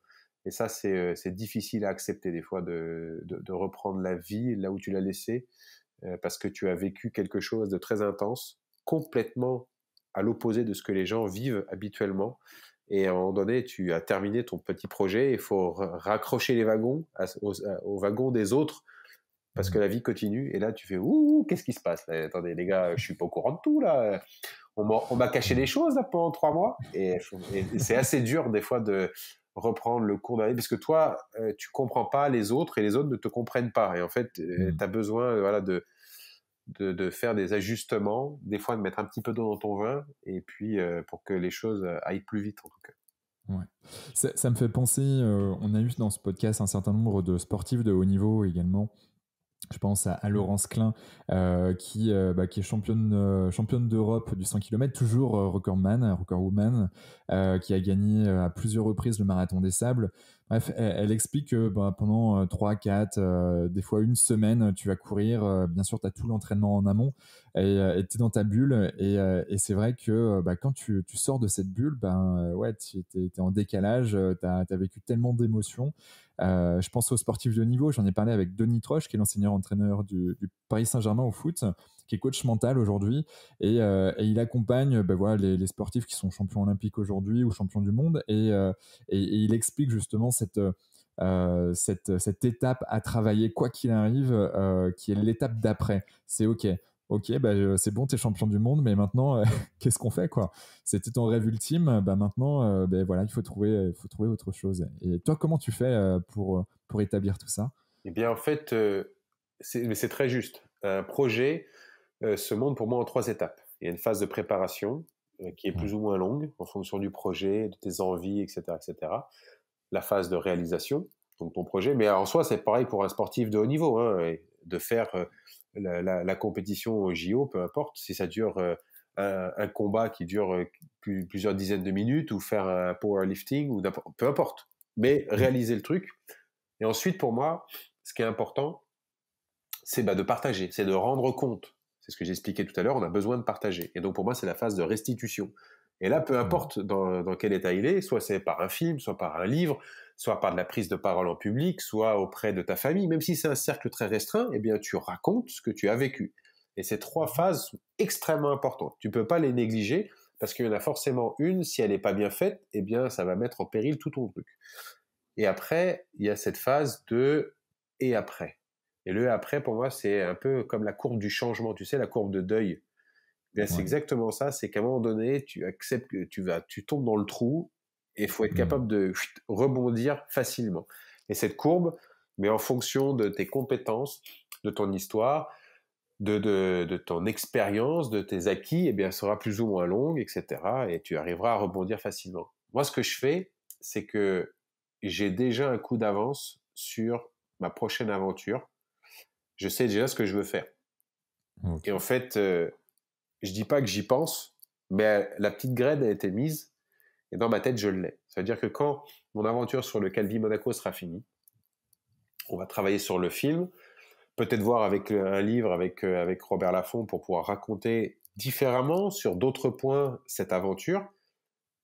Et ça, c'est difficile à accepter des fois de reprendre la vie là où tu l'as laissée, parce que tu as vécu quelque chose de très intense, complètement à l'opposé de ce que les gens vivent habituellement. Et à un moment donné, tu as terminé ton petit projet, il faut raccrocher les wagons aux wagons des autres, parce que la vie continue. Et là, tu fais, ouh, qu'est-ce qui se passe là? Attendez, les gars, je suis pas au courant de tout là. On m'a caché des choses là pendant 3 mois. Et c'est assez dur des fois de reprendre le cours de la vie, parce que toi, tu comprends pas les autres et les autres ne te comprennent pas. Et en fait, tu as besoin voilà, de faire des ajustements, des fois de mettre un petit peu d'eau dans ton vin, et puis pour que les choses aillent plus vite en tout cas. Ouais. Ça me fait penser, on a eu dans ce podcast un certain nombre de sportifs de haut niveau également. Je pense à Laurence Klein, qui est championne d'Europe du 100 km, toujours recordwoman, qui a gagné à plusieurs reprises le marathon des sables. Bref, elle explique que pendant 3, 4, des fois une semaine, tu vas courir. Bien sûr, tu as tout l'entraînement en amont et tu es dans ta bulle. Et c'est vrai que quand tu sors de cette bulle, ouais, tu es en décalage, tu as vécu tellement d'émotions. Je pense aux sportifs de haut niveau. J'en ai parlé avec Denis Troche, qui est l'enseignant-entraîneur du Paris Saint-Germain au foot, qui est coach mental aujourd'hui. Et il accompagne voilà, les sportifs qui sont champions olympiques aujourd'hui ou champions du monde. Et il explique justement cette étape à travailler, quoi qu'il arrive, qui est l'étape d'après. C'est OK. Ok, c'est bon, t'es champion du monde, mais maintenant, qu'est-ce qu'on fait, quoi? C'était ton rêve ultime, maintenant, voilà, il faut trouver autre chose. Et toi, comment tu fais pour établir tout ça? Eh bien, en fait, mais c'est très juste. Un projet se monte pour moi en 3 étapes. Il y a une phase de préparation qui est Ouais. plus ou moins longue en fonction du projet, de tes envies, etc., etc. La phase de réalisation, donc ton projet. Mais en soi, c'est pareil pour un sportif de haut niveau, hein, et de faire la compétition au JO, peu importe, si ça dure un combat qui dure plusieurs dizaines de minutes, ou faire un powerlifting, ou peu importe. Mais réaliser le truc. Et ensuite, pour moi, ce qui est important, c'est de partager, c'est de rendre compte. C'est ce que j'expliquais tout à l'heure, on a besoin de partager. Et donc pour moi, c'est la phase de restitution. Et là, peu importe dans quel état il est, soit c'est par un film, soit par un livre, soit par de la prise de parole en public, soit auprès de ta famille, même si c'est un cercle très restreint, eh bien tu racontes ce que tu as vécu. Et ces 3 phases sont extrêmement importantes. Tu ne peux pas les négliger, parce qu'il y en a forcément une, si elle n'est pas bien faite, eh bien ça va mettre en péril tout ton truc. Et après, il y a cette phase de et après. Et le après, pour moi, c'est un peu comme la courbe du changement, tu sais, la courbe de deuil. Bien, c'est Ouais. exactement ça, c'est qu'à un moment donné, tu acceptes que tu tombes dans le trou, et il faut être capable de rebondir facilement. Et cette courbe, mais en fonction de tes compétences, de ton histoire, de ton expérience, de tes acquis, eh bien, elle sera plus ou moins longue, etc. Et tu arriveras à rebondir facilement. Moi, ce que je fais, c'est que j'ai déjà un coup d'avance sur ma prochaine aventure. Je sais déjà ce que je veux faire. Et Ok. en fait, je dis pas que j'y pense, mais la petite graine a été mise, et dans ma tête, je l'ai. Ça veut dire que quand mon aventure sur le Calvi Monaco sera finie, on va travailler sur le film, peut-être voir avec un livre avec Robert Laffont pour pouvoir raconter différemment sur d'autres points cette aventure.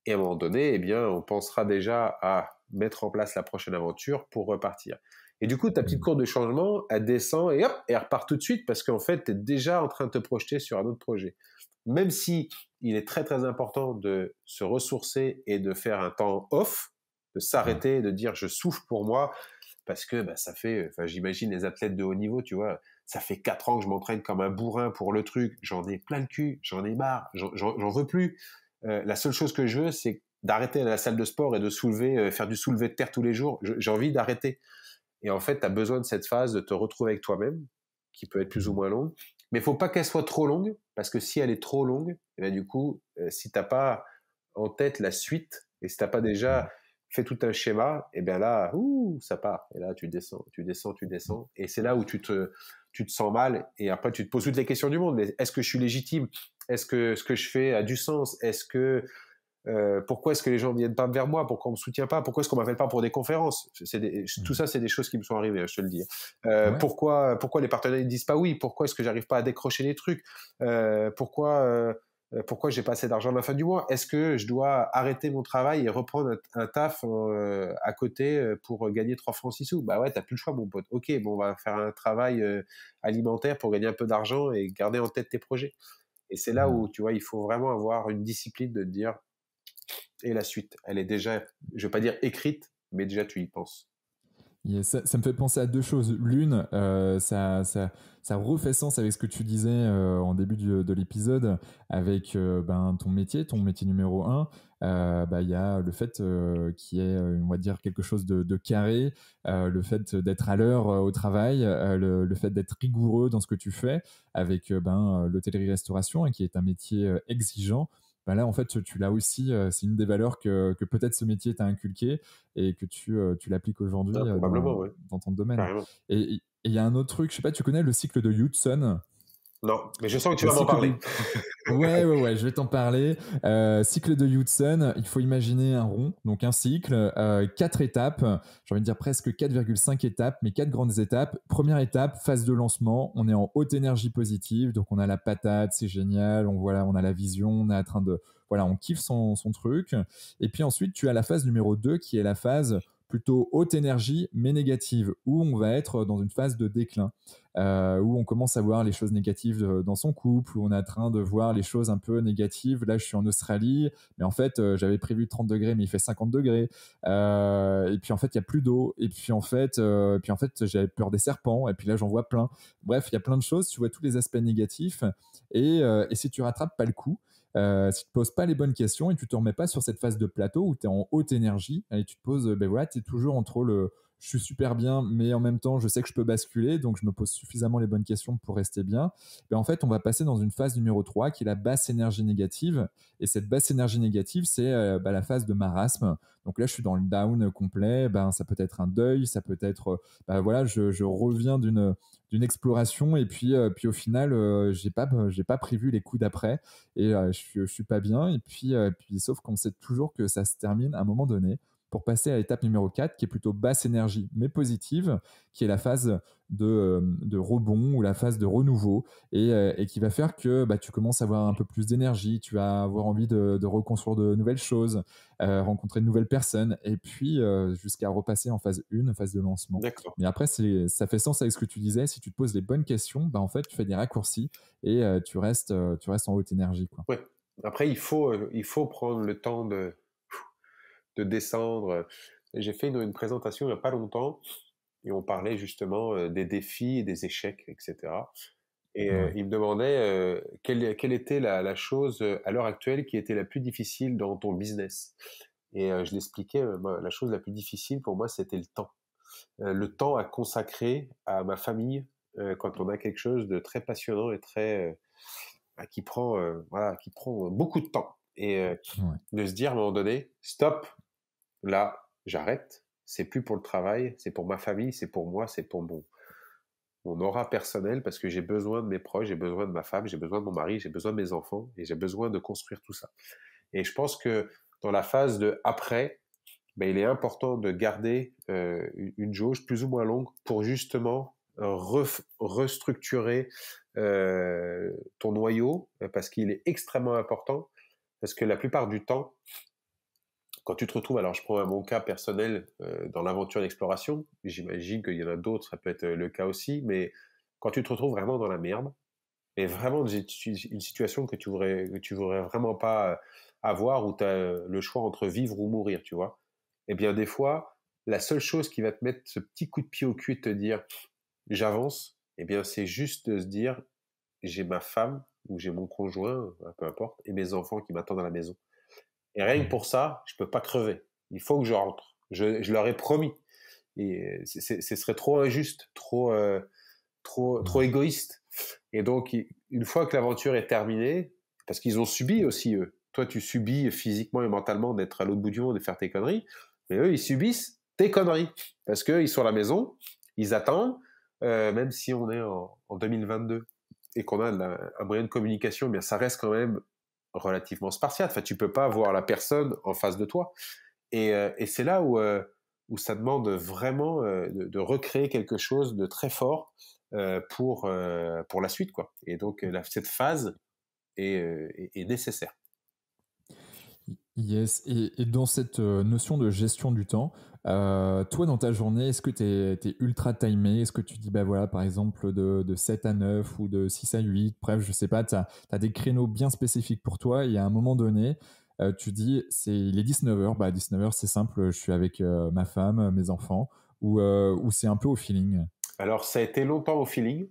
Et à un moment donné, eh bien, on pensera déjà à mettre en place la prochaine aventure pour repartir. Et du coup, ta petite courbe de changement, elle descend et hop, et elle repart tout de suite, parce qu'en fait, tu es déjà en train de te projeter sur un autre projet. Même si il est très très important de se ressourcer et de faire un temps off, de s'arrêter, de dire je souffle pour moi, parce que ça fait, j'imagine les athlètes de haut niveau, tu vois, ça fait 4 ans que je m'entraîne comme un bourrin pour le truc, j'en ai plein le cul, j'en ai marre, j'en veux plus. La seule chose que je veux, c'est d'arrêter à la salle de sport et de faire du soulevé de terre tous les jours. J'ai envie d'arrêter. Et en fait, tu as besoin de cette phase de te retrouver avec toi-même, qui peut être plus ou moins longue. Mais il faut pas qu'elle soit trop longue, parce que si elle est trop longue, eh bien, du coup, si t'as pas en tête la suite, et si t'as pas déjà fait tout un schéma, et bien là, ça part. Et là, tu descends, tu descends, tu descends. Et c'est là où tu te sens mal. Et après, tu te poses toutes les questions du monde. Mais est-ce que je suis légitime? Est-ce que ce que je fais a du sens? Pourquoi est-ce que les gens ne viennent pas vers moi? Pourquoi on me soutient pas? Pourquoi est-ce qu'on m'appelle pas pour des conférences? Tout ça, c'est des choses qui me sont arrivées, je te le dis. Ouais. Pourquoi les partenaires ne disent pas oui? Pourquoi est-ce que j'arrive pas à décrocher les trucs? Pourquoi j'ai pas assez d'argent à la fin du mois? Est-ce que je dois arrêter mon travail et reprendre un taf à côté pour gagner 3 francs 6 sous? Bah ouais, t'as plus le choix, mon pote. Ok, bon, on va faire un travail alimentaire pour gagner un peu d'argent et garder en tête tes projets. Et c'est là où, tu vois, il faut vraiment avoir une discipline de te dire, et la suite, elle est déjà, je ne veux pas dire écrite, mais déjà tu y penses. Ça me fait penser à deux choses. L'une, ça refait sens avec ce que tu disais en début de l'épisode, avec ton métier numéro un. Il y a le fait qu'il y ait, on va dire, quelque chose de carré, le fait d'être à l'heure au travail, le fait d'être rigoureux dans ce que tu fais, avec l'hôtellerie-restauration, qui est un métier exigeant. Là, en fait, tu l'as aussi, c'est une des valeurs que peut-être ce métier t'a inculqué et que tu l'appliques aujourd'hui Ah, probablement, oui, dans ton domaine. carrément. Et il y a un autre truc, je sais pas, tu connais le cycle de Hudson? Non, mais je sens que tu Le vas m'en cycle parler. de... Ouais, je vais t'en parler. Cycle de Hudson, il faut imaginer un rond, donc un cycle, 4 étapes, j'ai envie de dire presque 4,5 étapes, mais 4 grandes étapes. Première étape, phase de lancement, on est en haute énergie positive, donc on a la patate, c'est génial, on a la vision, on est en train de... Voilà, on kiffe son truc. Et puis ensuite, tu as la phase numéro 2 qui est la phase plutôt haute énergie mais négative, où on va être dans une phase de déclin. Où on commence à voir les choses négatives dans son couple, où on est en train de voir les choses un peu négatives. Là, je suis en Australie, mais en fait, j'avais prévu 30 degrés, mais il fait 50 degrés. Et puis en fait, il n'y a plus d'eau. Et puis en fait, j'avais peur des serpents. Et puis là, j'en vois plein. Bref, il y a plein de choses. Tu vois tous les aspects négatifs. Et si tu rattrapes pas le coup, si tu ne te poses pas les bonnes questions et tu ne te remets pas sur cette phase de plateau où tu es en haute énergie et tu te poses, tu es toujours entre le je suis super bien, mais en même temps, je sais que je peux basculer, donc je me pose suffisamment les bonnes questions pour rester bien. En fait, on va passer dans une phase numéro 3 qui est la basse énergie négative. Et cette basse énergie négative, c'est la phase de marasme. Donc là, je suis dans le down complet. Ça peut être un deuil, ça peut être, je reviens d'une exploration et puis au final, j'ai pas prévu les coups d'après et je suis pas bien. Et puis, sauf qu'on sait toujours que ça se termine à un moment donné pour passer à l'étape numéro 4, qui est plutôt basse énergie, mais positive, qui est la phase de rebond ou la phase de renouveau, et qui va faire que tu commences à avoir un peu plus d'énergie, tu vas avoir envie de reconstruire de nouvelles choses, rencontrer de nouvelles personnes, et puis jusqu'à repasser en phase 1, phase de lancement. D'accord. Mais après, ça fait sens avec ce que tu disais, si tu te poses les bonnes questions, en fait, tu fais des raccourcis, et tu restes en haute énergie, quoi. Ouais. Après, il faut prendre le temps de descendre. J'ai fait une présentation il n'y a pas longtemps et on parlait justement des défis et des échecs, etc. Et Ouais. il me demandait quelle était la chose à l'heure actuelle qui était la plus difficile dans ton business. Et je l'expliquais, la chose la plus difficile pour moi, c'était le temps. Le temps à consacrer à ma famille quand on a quelque chose de très passionnant et qui prend beaucoup de temps. Et Ouais. de se dire à un moment donné, stop, là, j'arrête. C'est plus pour le travail, c'est pour ma famille, c'est pour moi, c'est pour mon aura personnelle parce que j'ai besoin de mes proches, j'ai besoin de ma femme, j'ai besoin de mon mari, j'ai besoin de mes enfants et j'ai besoin de construire tout ça. Et je pense que dans la phase de après, il est important de garder une jauge plus ou moins longue pour justement restructurer ton noyau parce qu'il est extrêmement important parce que la plupart du temps, quand tu te retrouves, alors je prends mon cas personnel dans l'aventure d'exploration, j'imagine qu'il y en a d'autres, ça peut être le cas aussi, mais quand tu te retrouves vraiment dans la merde, et vraiment une situation que tu voudrais vraiment pas avoir, où tu as le choix entre vivre ou mourir, tu vois, eh bien des fois, la seule chose qui va te mettre ce petit coup de pied au cul et te dire j'avance, eh bien c'est juste de se dire j'ai ma femme ou j'ai mon conjoint, peu importe, et mes enfants qui m'attendent à la maison. Et rien que pour ça, je peux pas crever. Il faut que je rentre. Je leur ai promis. et ce serait trop injuste, trop Ouais. égoïste. Et donc, une fois que l'aventure est terminée, parce qu'ils ont subi aussi, eux. Toi, tu subis physiquement et mentalement d'être à l'autre bout du monde et de faire tes conneries, mais eux, ils subissent tes conneries. Parce qu'ils sont à la maison, ils attendent, même si on est en 2022 et qu'on a un moyen de communication, eh bien ça reste quand même relativement spartiate. Enfin, tu peux pas voir la personne en face de toi. Et c'est là où ça demande vraiment de recréer quelque chose de très fort pour la suite, quoi. Et donc, cette phase est nécessaire. Yes, et dans cette notion de gestion du temps, toi dans ta journée, est-ce que tu es ultra timé? Est-ce que tu dis, bah voilà, par exemple de 7 à 9 ou de 6 à 8, bref, je sais pas, tu as des créneaux bien spécifiques pour toi et à un moment donné, tu dis, il est 19h, bah 19h c'est simple, je suis avec ma femme, mes enfants, ou c'est un peu au feeling. Alors, ça a été longtemps au feeling,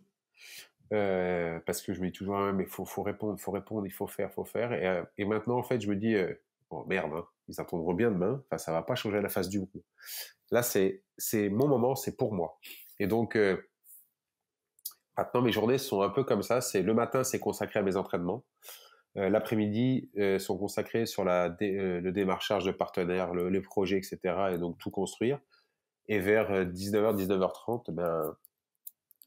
parce que je me dis toujours, ah, mais faut répondre, il faut faire. Et maintenant, en fait, je me dis, bon, merde, hein, ils attendront bien demain. Enfin, ça va pas changer la face du monde. Là, c'est mon moment, c'est pour moi. Et donc, maintenant, mes journées sont un peu comme ça. C'est le matin, c'est consacré à mes entraînements. L'après-midi sont consacrés sur le démarchage de partenaires, les projets, etc. Et donc tout construire. Et vers 19h, 19h30, ben,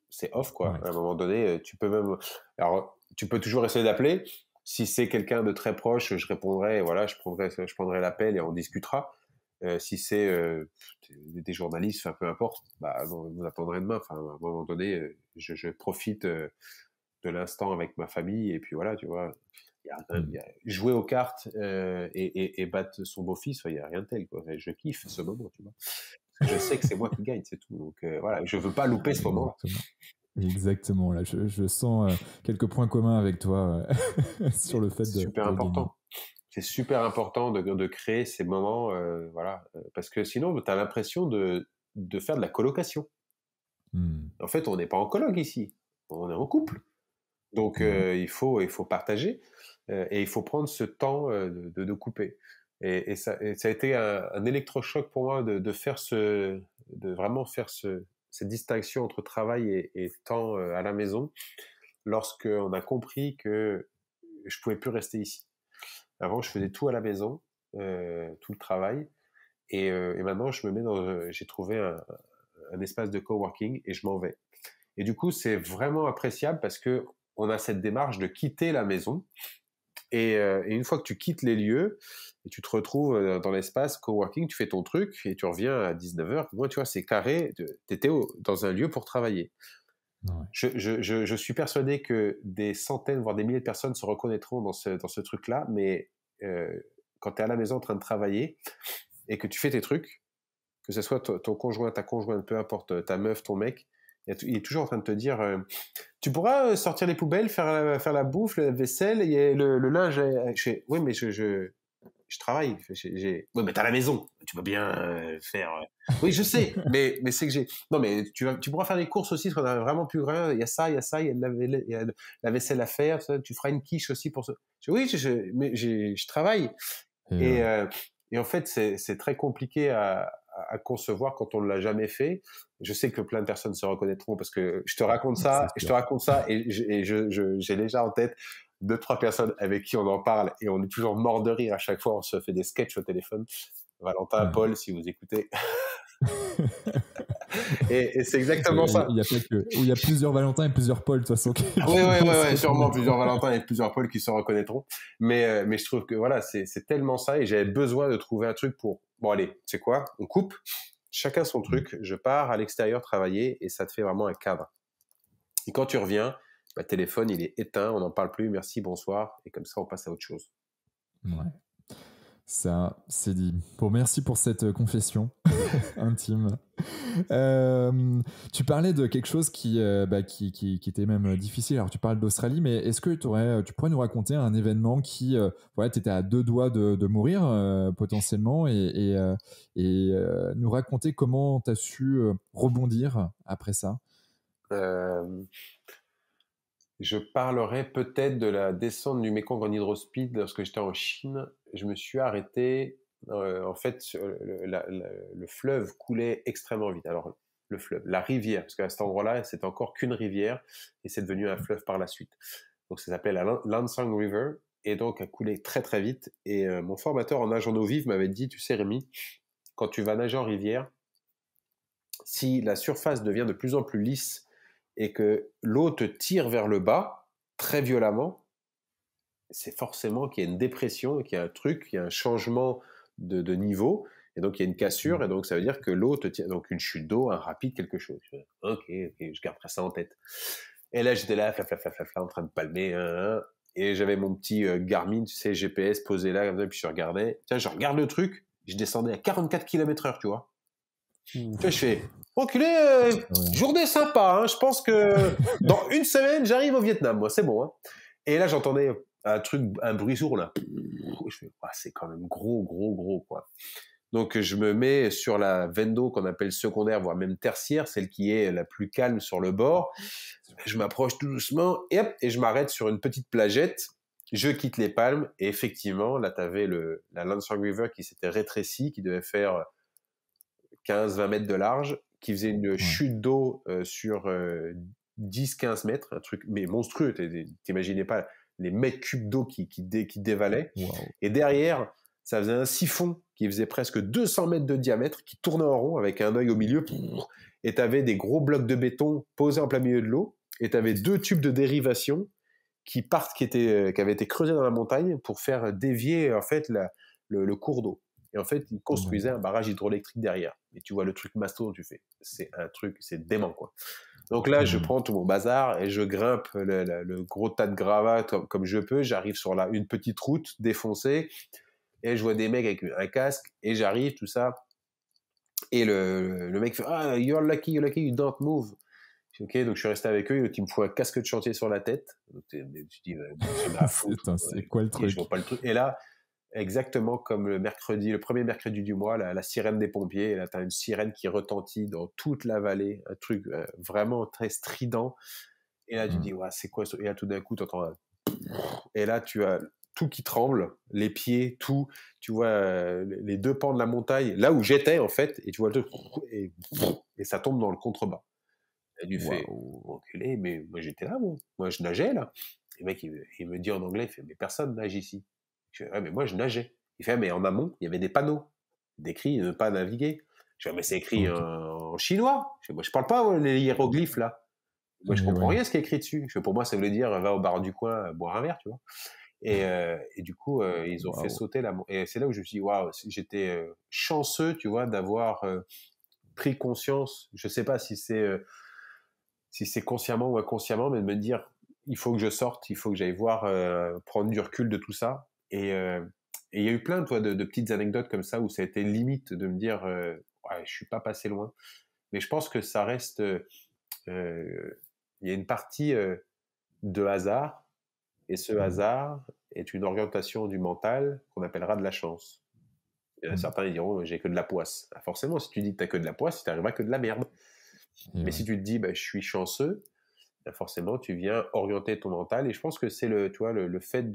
c'est off, quoi. Ouais. À un moment donné, tu peux même... Alors, tu peux toujours essayer d'appeler. Si c'est quelqu'un de très proche, je répondrai, voilà, je prendrai l'appel et on discutera. Si c'est des journalistes, enfin, peu importe, bah, vous attendrez demain. Enfin, à un moment donné, je profite de l'instant avec ma famille et puis voilà, tu vois. Mm. Jouer aux cartes et battre son beau-fils, il n'y a rien de tel, quoi. Je kiffe ce moment, tu vois. Parce que je sais que c'est moi qui gagne, c'est tout. Donc voilà, je veux pas louper ce moment-là. Exactement. Exactement, là, je sens quelques points communs avec toi sur Mais le fait c'est super de gagner. important. C'est super important de créer ces moments, voilà, parce que sinon, tu as l'impression de faire de la colocation. Mm. En fait, on n'est pas en coloc ici, on est en couple. Donc, Ouais. il faut partager et il faut prendre ce temps de couper. Et ça a été un électrochoc pour moi de vraiment faire cette distinction entre travail et temps à la maison lorsqu'on a compris que je pouvais plus rester ici. Avant, je faisais tout à la maison, tout le travail, et maintenant, j'ai trouvé un espace de coworking et je m'en vais. Et du coup, c'est vraiment appréciable parce que on a cette démarche de quitter la maison. Et une fois que tu quittes les lieux et tu te retrouves dans l'espace coworking, tu fais ton truc et tu reviens à 19h. Moi, tu vois, c'est carré. Tu étais dans un lieu pour travailler. Ouais. Je suis persuadé que des centaines, voire des milliers de personnes se reconnaîtront dans ce truc-là. Mais euh, quand tu es à la maison en train de travailler et que tu fais tes trucs, que ce soit ton conjoint, ta conjointe, peu importe, ta meuf, ton mec, il est toujours en train de te dire tu pourras sortir les poubelles, faire la bouffe, la vaisselle, et le linge. Oui, mais je travaille. Oui, mais t'as la maison. Tu peux bien faire. Oui, je sais, mais c'est que j'ai. Non, mais tu pourras faire les courses aussi, parce qu'on a vraiment plus grand. Il y a ça, il y a ça, il y a de la vaisselle à faire. Ça. Tu feras une quiche aussi pour ça. Oui, mais je travaille. Et Et, ouais. euh, et en fait, c'est très compliqué à concevoir quand on ne l'a jamais fait. Je sais que plein de personnes se reconnaîtront parce que je te raconte C'est ça, sûr. j'ai déjà en tête deux, trois personnes avec qui on en parle et on est toujours mort de rire à chaque fois. On se fait des sketchs au téléphone. Valentin, Ouais. Paul, si vous écoutez. Et c'est exactement Il ça. y a pas que, ou il y a plusieurs Valentins et plusieurs Paul de toute façon Oui, qui oui, vont oui, se ouais, sûrement plusieurs reconnaître. Valentins et plusieurs Paul qui se reconnaîtront. Mais je trouve que voilà, c'est tellement ça et j'avais besoin de trouver un truc pour. Bon, allez, c'est quoi? On coupe, chacun son Mm. truc, je pars à l'extérieur travailler et ça te fait vraiment un cadre. Et quand tu reviens, bah, téléphone, il est éteint, on n'en parle plus, merci, bonsoir, et comme ça, on passe à autre chose. Ouais. Ça, c'est dit. Bon, merci pour cette confession intime. Euh, Tu parlais de quelque chose qui était même difficile. Alors, tu parles d'Australie, mais est-ce que tu pourrais nous raconter un événement qui, voilà, tu étais à deux doigts de mourir potentiellement et nous raconter comment tu as su rebondir après ça? Euh, je parlerai peut-être de la descente du Mékong en hydrospeed lorsque j'étais en Chine. Je me suis arrêté En fait, le fleuve coulait extrêmement vite. Alors, le fleuve, la rivière, parce qu'à cet endroit-là, c'était encore qu'une rivière, et c'est devenu un fleuve par la suite. Donc, ça s'appelait la Lansing River, et donc, elle coulait très, très vite. Et mon formateur en nage en eau vive m'avait dit, tu sais, Rémi, quand tu vas nager en rivière, si la surface devient de plus en plus lisse et que l'eau te tire vers le bas, très violemment, c'est forcément qu'il y a une dépression, qu'il y a un truc, qu'il y a un changement de niveau, et donc il y a une cassure, et donc ça veut dire que l'eau te tient, donc une chute d'eau, un rapide, quelque chose. Ok, je garderai ça en tête. Et là, j'étais là, en train de palmer, et j'avais mon petit Garmin, tu sais, GPS posé là, comme ça, puis je regardais. Tiens, je regarde le truc, je descendais à 44 km/h, tu vois. Tu vois, je fais, enculé, journée sympa, hein, je pense que dans une semaine, j'arrive au Vietnam, moi, c'est bon. Hein. Et là, j'entendais un bruit sourd, là. Je fais, c'est quand même gros, quoi. Donc, je me mets sur la veine d'eau qu'on appelle secondaire, voire même tertiaire, celle qui est la plus calme sur le bord. Je m'approche tout doucement, et hop, et je m'arrête sur une petite plagette. Je quitte les palmes, et effectivement, là, t'avais la Lansing River qui s'était rétrécie, qui devait faire 15-20 mètres de large, qui faisait une chute d'eau sur 10-15 mètres, un truc mais monstrueux, t'imaginais pas les mètres cubes d'eau qui dévalaient. Wow. Et derrière, ça faisait un siphon qui faisait presque 200 mètres de diamètre, qui tournait en rond avec un œil au milieu, et t'avais des gros blocs de béton posés en plein milieu de l'eau, et t'avais 2 tubes de dérivation qui avaient été creusés dans la montagne pour faire dévier en fait le cours d'eau. Et en fait, ils construisaient un barrage hydroélectrique derrière. Et tu vois le truc masto, tu fais, c'est un truc, c'est dément, quoi. Donc là, je prends tout mon bazar et je grimpe le gros tas de gravats comme je peux. J'arrive sur une petite route défoncée et je vois des mecs avec un casque et j'arrive, tout ça. Et le mec fait, you're lucky, you don't move. Ok, donc je suis resté avec eux, il me faut un casque de chantier sur la tête. Donc, tu dis, c'est quoi le truc? Je vois pas le truc. Et là, exactement comme le premier mercredi du mois, la sirène des pompiers, et là, tu as une sirène qui retentit dans toute la vallée, un truc vraiment très strident. Et là, tu dis, c'est quoi ça? Et là, tout d'un coup, tu entends et là, tu as tout qui tremble, les pieds, tout, tu vois les 2 pans de la montagne, là où j'étais, en fait, et tu vois le truc, et ça tombe dans le contrebas. Et tu fais, enculé, mais moi, j'étais là, moi, je nageais, là. Et le mec, il me dit en anglais, il fait, mais personne nage ici. Je fais, mais moi, je nageais. Il fait, mais en amont, il y avait des panneaux décrits ne pas naviguer. Je fais, mais c'est écrit en chinois. Je fais, moi, je parle pas les hiéroglyphes, là. Moi, je comprends rien ce qui est écrit dessus. Je fais, pour moi, ça voulait dire, va au bar du coin, boire un verre, tu vois. Et du coup, ils ont fait sauter et c'est là où je me suis dit, j'étais chanceux, tu vois, d'avoir pris conscience. Je sais pas si c'est consciemment ou inconsciemment, mais de me dire, il faut que je sorte, il faut que j'aille voir, prendre du recul de tout ça. Et il y a eu plein, toi, de petites anecdotes comme ça où ça a été limite de me dire, je suis pas passé loin. Mais je pense que ça reste, il y a une partie de hasard, et ce hasard est une orientation du mental qu'on appellera de la chance. Certains ils diront, j'ai que de la poisse. Forcément, si tu dis que t'as que de la poisse, il t'arrivera que de la merde. Mais si tu te dis, je suis chanceux, forcément, tu viens orienter ton mental. Et je pense que c'est le fait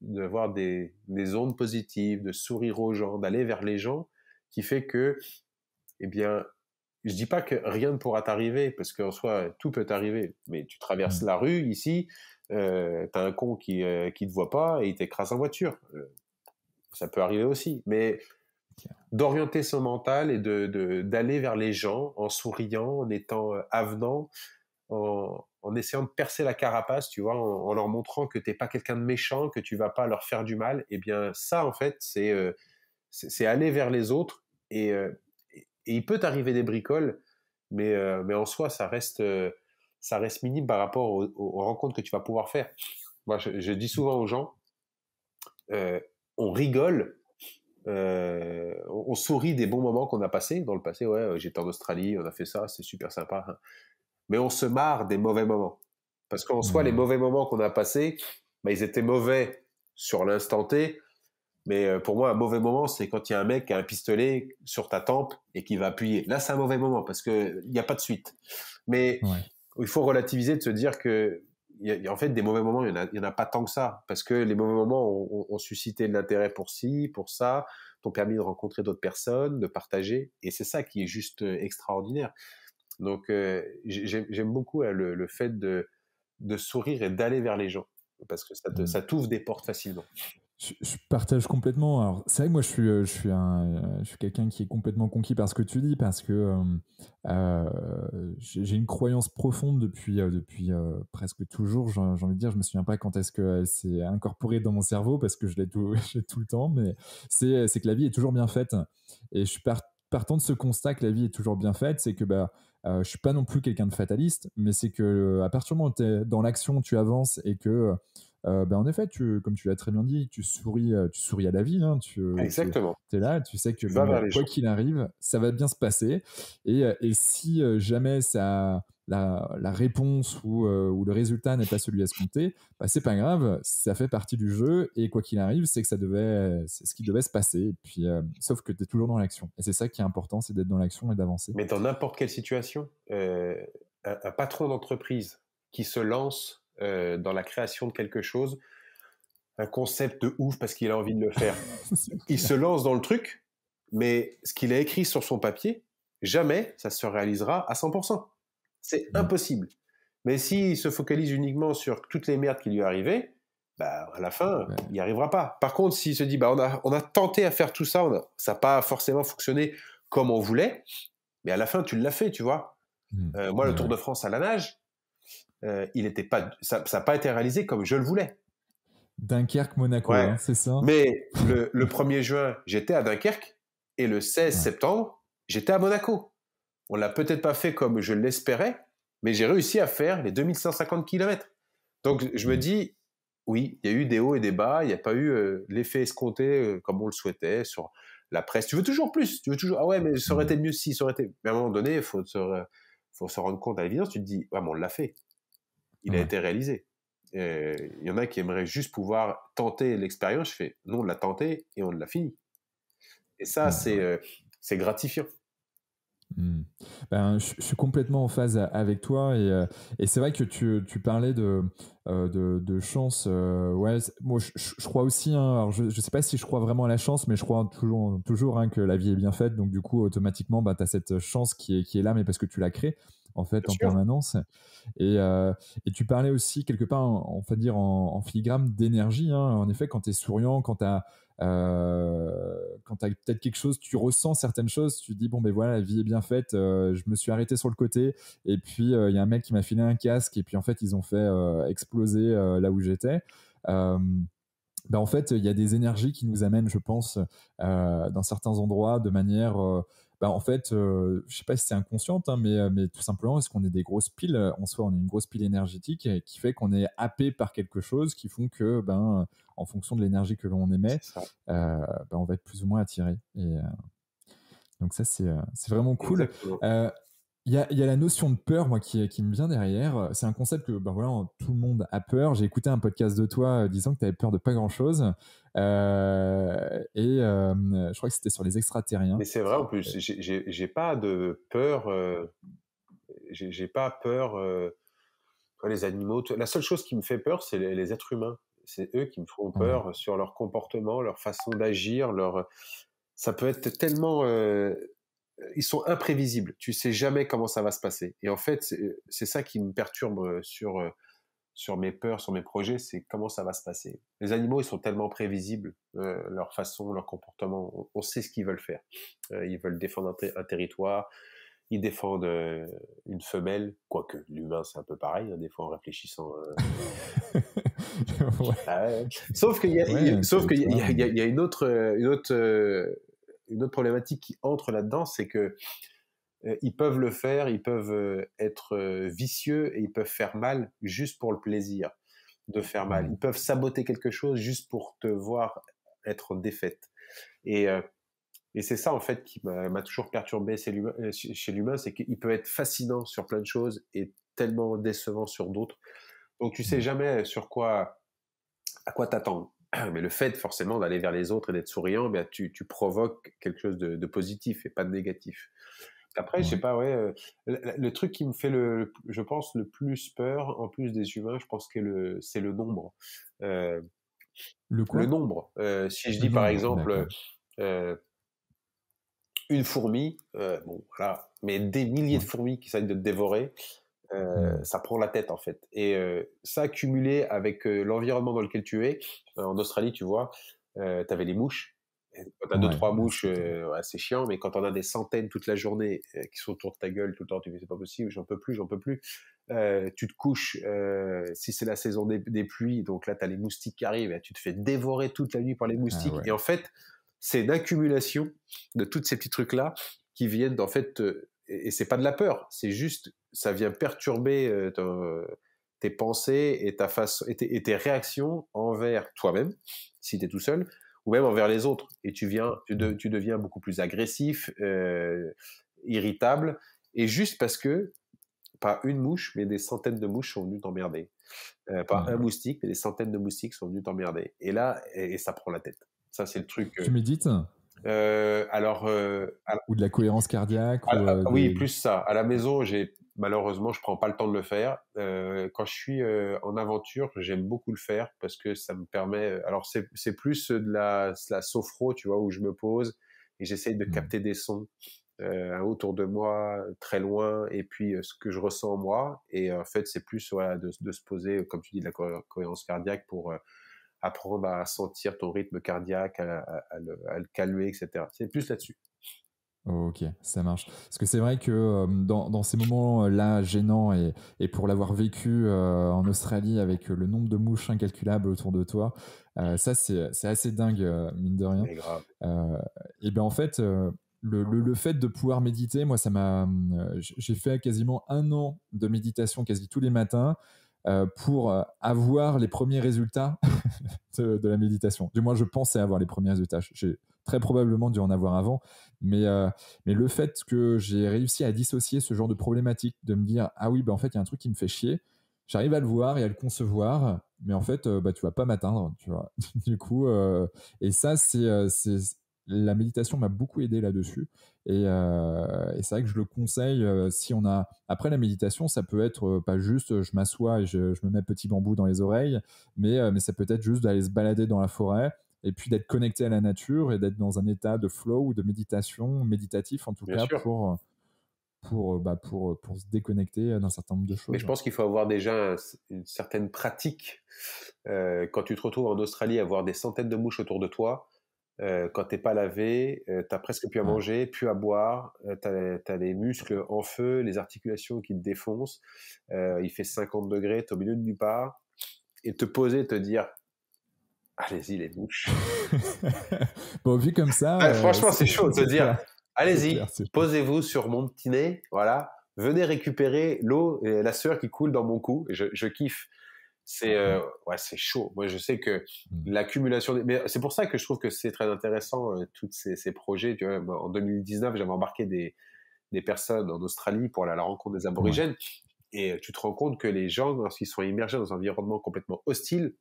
d'avoir des ondes positives, de sourire aux gens, d'aller vers les gens, qui fait que, eh bien, je dis pas que rien ne pourra t'arriver, parce qu'en soi, tout peut t'arriver. Mais tu traverses la rue, ici, t'as un con qui te voit pas et il t'écrase en voiture. Ça peut arriver aussi. Mais d'orienter son mental et d'aller vers les gens en souriant, en étant avenant, en essayant de percer la carapace, tu vois, en leur montrant que t'es pas quelqu'un de méchant, que tu vas pas leur faire du mal. Eh bien, ça, en fait, c'est aller vers les autres, et il peut t'arriver des bricoles, mais en soi, ça reste minime par rapport aux rencontres que tu vas pouvoir faire. Moi, je dis souvent aux gens, on rigole, on sourit des bons moments qu'on a passés dans le passé. J'étais en Australie, on a fait ça, c'est super sympa. Mais on se marre des mauvais moments. Parce qu'en soi, les mauvais moments qu'on a passés, ils étaient mauvais sur l'instant T. Mais pour moi, un mauvais moment, c'est quand il y a un mec qui a un pistolet sur ta tempe et qui va appuyer. Là, c'est un mauvais moment parce qu'il n'y a pas de suite. Mais il faut relativiser, de se dire qu'il en fait, des mauvais moments, il y en a pas tant que ça, parce que les mauvais moments ont suscité de l'intérêt pour ci, pour ça, t'ont permis de rencontrer d'autres personnes, de partager, et c'est ça qui est juste extraordinaire. Donc, j'aime beaucoup le fait de sourire et d'aller vers les gens, parce que ça t'ouvre des portes facilement. Je partage complètement. Alors, c'est vrai que moi, je suis quelqu'un qui est complètement conquis par ce que tu dis, parce que j'ai une croyance profonde depuis presque toujours. J'ai envie de dire, je me souviens pas quand est-ce qu'elle s'est incorporée dans mon cerveau, parce que je l'ai tout, je l'ai tout le temps, mais c'est que la vie est toujours bien faite. Et je suis partant de ce constat que la vie est toujours bien faite, c'est que je suis pas non plus quelqu'un de fataliste, mais c'est que à partir du moment où tu es dans l'action, tu avances, et que en effet, comme tu l'as très bien dit, tu souris à la vie. Hein, Exactement. es là, tu sais que Tu vas vers les quoi gens. qu'il arrive, ça va bien se passer. Et si jamais la réponse ou le résultat n'est pas celui escompté, c'est pas grave, ça fait partie du jeu. Et quoi qu'il arrive, c'est que c'est ce qui devait se passer. Et puis, sauf que tu es toujours dans l'action. Et c'est ça qui est important, c'est d'être dans l'action et d'avancer. Mais dans n'importe quelle situation, un patron d'entreprise qui se lance dans la création de quelque chose, un concept de ouf parce qu'il a envie de le faire, il se lance dans le truc, mais ce qu'il a écrit sur son papier, jamais ça se réalisera à 100%. C'est impossible. Mais s'il se focalise uniquement sur toutes les merdes qui lui arrivaient, à la fin, il n'y arrivera pas. Par contre, s'il se dit, on a tenté à faire tout ça, ça n'a pas forcément fonctionné comme on voulait, mais à la fin, tu l'as fait, tu vois. Moi, le Tour de France à la nage, ça n'a pas été réalisé comme je le voulais. Dunkerque, Monaco, Ouais. hein, c'est ça. Mais le 1er juin, j'étais à Dunkerque, et le 16 septembre, j'étais à Monaco. On l'a peut-être pas fait comme je l'espérais, mais j'ai réussi à faire les 2150 km. Donc je me dis, oui, il y a eu des hauts et des bas, il n'y a pas eu l'effet escompté comme on le souhaitait sur la presse. Tu veux toujours plus, tu veux toujours, ah ouais, mais ça aurait été mieux si, ça aurait été. Mais à un moment donné, il faut se rendre compte à l'évidence, tu te dis, ouais, mais on l'a fait. Il a été réalisé. Il y en a qui aimeraient juste pouvoir tenter l'expérience. Je fais, nous, on l'a tenté et on l'a fini. Et ça, c'est gratifiant. Je suis complètement en phase avec toi, et c'est vrai que tu parlais de chance. Ouais, moi je crois aussi, hein, alors je sais pas si je crois vraiment à la chance, mais je crois toujours hein, que la vie est bien faite, donc du coup automatiquement tu as cette chance qui est là, mais parce que tu la crées en fait en permanence. Et tu parlais aussi quelque part, on va dire en filigrane, d'énergie, hein. En effet, quand tu es souriant, quand tu as peut-être quelque chose, tu ressens certaines choses, tu te dis bon ben voilà, la vie est bien faite, je me suis arrêté sur le côté, et puis il y a un mec qui m'a filé un casque, et puis en fait ils ont fait exploser là où j'étais. En fait, il y a des énergies qui nous amènent, je pense, dans certains endroits de manière en fait, je sais pas si c'est inconsciente, hein, mais tout simplement, est-ce qu'on est des grosses piles en soi, on est une grosse pile énergétique qui fait qu'on est happé par quelque chose, qui font que, en fonction de l'énergie que l'on émet, on va être plus ou moins attiré. Et donc ça, c'est vraiment cool. Il y a la notion de peur, moi, qui me vient derrière. C'est un concept que voilà, tout le monde a peur. J'ai écouté un podcast de toi disant que tu avais peur de pas grand-chose. Je crois que c'était sur les extraterriens. Mais c'est vrai, en plus, j'ai pas de peur. J'ai pas peur. Les animaux. La seule chose qui me fait peur, c'est les êtres humains. C'est eux qui me font peur sur leur comportement, leur façon d'agir. Ça peut être tellement. Ils sont imprévisibles. Tu sais jamais comment ça va se passer. Et en fait, c'est ça qui me perturbe sur mes peurs, sur mes projets, c'est comment ça va se passer. Les animaux, ils sont tellement prévisibles, leur façon, leur comportement. On sait ce qu'ils veulent faire. Ils veulent défendre un territoire. Ils défendent une femelle, quoique l'humain c'est un peu pareil, hein, des fois en réfléchissant. Sauf qu'il y a une autre problématique qui entre là-dedans, c'est que ils peuvent le faire, ils peuvent être vicieux, et ils peuvent faire mal juste pour le plaisir de faire mal. Ils peuvent saboter quelque chose juste pour te voir être en défaite. Et c'est ça, en fait, qui m'a toujours perturbé chez l'humain, c'est qu'il peut être fascinant sur plein de choses et tellement décevant sur d'autres. Donc, tu sais jamais à quoi t'attendre. Mais le fait, forcément, d'aller vers les autres et d'être souriant, tu provoques quelque chose de positif et pas de négatif. Après, je sais Ouais. pas, ouais, le truc qui me fait je pense, le plus peur, en plus des humains, je pense que c'est le nombre. Heu, Le le quoi? nombre, si je Le dis par nombre, exemple, d'accord. une fourmi, bon voilà, mais des milliers de Ouais. fourmis qui essayent de te dévorer, Mmh. ça prend la tête en fait. Et ça cumulé avec l'environnement dans lequel tu es. En Australie, tu vois, tu avais les mouches. Et quand tu as deux Ouais, trois mouches, c'était ouais, c'est chiant, mais quand on a des centaines toute la journée qui sont autour de ta gueule tout le temps, tu fais c'est pas possible, j'en peux plus, j'en peux plus. Tu te couches, si c'est la saison des pluies, donc là tu as les moustiques qui arrivent, et tu te fais dévorer toute la nuit par les ah moustiques. ouais. Et en fait, c'est une accumulation de tous ces petits trucs là qui viennent en fait, et c'est pas de la peur, c'est juste ça vient perturber tes pensées et ta face et tes réactions envers toi-même si tu es tout seul, ou même envers les autres. Et Mmh. tu deviens beaucoup plus agressif, irritable, et juste parce que pas une mouche, mais des centaines de mouches sont venues t'emmerder. Pas Ouais, un ouais. moustique, mais des centaines de moustiques sont venus t'emmerder. Et là, et ça prend la tête. Ça, c'est le truc. Tu médites? Alors, Ou de la cohérence cardiaque ou oui, des plus ça. À la maison, malheureusement, je prends pas le temps de le faire. Quand je suis en aventure, j'aime beaucoup le faire parce que ça me permet. Alors, c'est plus de la sophro, tu vois, où je me pose et j'essaye de mmh. capter des sons autour de moi, très loin, et puis ce que je ressens en moi. Et en fait, c'est plus voilà, de se poser, comme tu dis, de la cohérence cardiaque pour apprendre à sentir ton rythme cardiaque, à le calmer, etc. C'est plus là-dessus. OK, ça marche. Parce que c'est vrai que, dans ces moments-là gênants et pour l'avoir vécu, en Australie avec le nombre de mouches incalculables autour de toi, ça c'est assez dingue, mine de rien. Mais grave. Heu et ben, en fait, le fait de pouvoir méditer, moi ça m'a, j'ai fait quasiment 1 an de méditation quasi tous les matins, pour, avoir les premiers résultats de la méditation. Du moins, je pensais avoir les premiers résultats. J'ai très probablement dû en avoir avant, mais le fait que j'ai réussi à dissocier ce genre de problématique, de me dire ah oui, bah en fait il y a un truc qui me fait chier, j'arrive à le voir et à le concevoir, mais en fait bah tu vas pas m'atteindre, tu vois. Du coup, et ça c'est la méditation m'a beaucoup aidé là-dessus. Et c'est vrai que je le conseille si on a. Après la méditation, ça peut être pas juste je m'assois et je me mets petit bambou dans les oreilles, mais ça peut être juste d'aller se balader dans la forêt et puis d'être connecté à la nature et d'être dans un état de flow ou de méditation, méditatif en tout Bien cas, sûr. pour se déconnecter d'un certain nombre de Mais je choses. pense qu'il faut avoir déjà une certaine pratique. Quand tu te retrouves en Australie à avoir des centaines de mouches autour de toi, quand t'es pas lavé, t'as presque plus à Ouais. manger, plus à boire, t'as les muscles en feu, les articulations qui te défoncent, il fait 50 degrés, t'es au milieu de nulle part, et te poser, te dire, allez-y les mouches. Bon, vu comme ça, Franchement, c'est chaud de se c'est dire, clair. C'est clair, allez-y, c'est chaud. posez-vous sur mon petit nez, voilà, venez récupérer l'eau et la sueur qui coule dans mon cou. Je kiffe. C'est Ouais. ouais, c'est chaud. Moi, je sais que Mm. l'accumulation, mais c'est pour ça que je trouve que c'est très intéressant toutes ces projets. Tu vois, moi, en 2019, j'avais embarqué des personnes en Australie pour aller à la rencontre des Ouais. aborigènes, et tu te rends compte que les gens, lorsqu'ils sont immergés dans un environnement complètement hostile,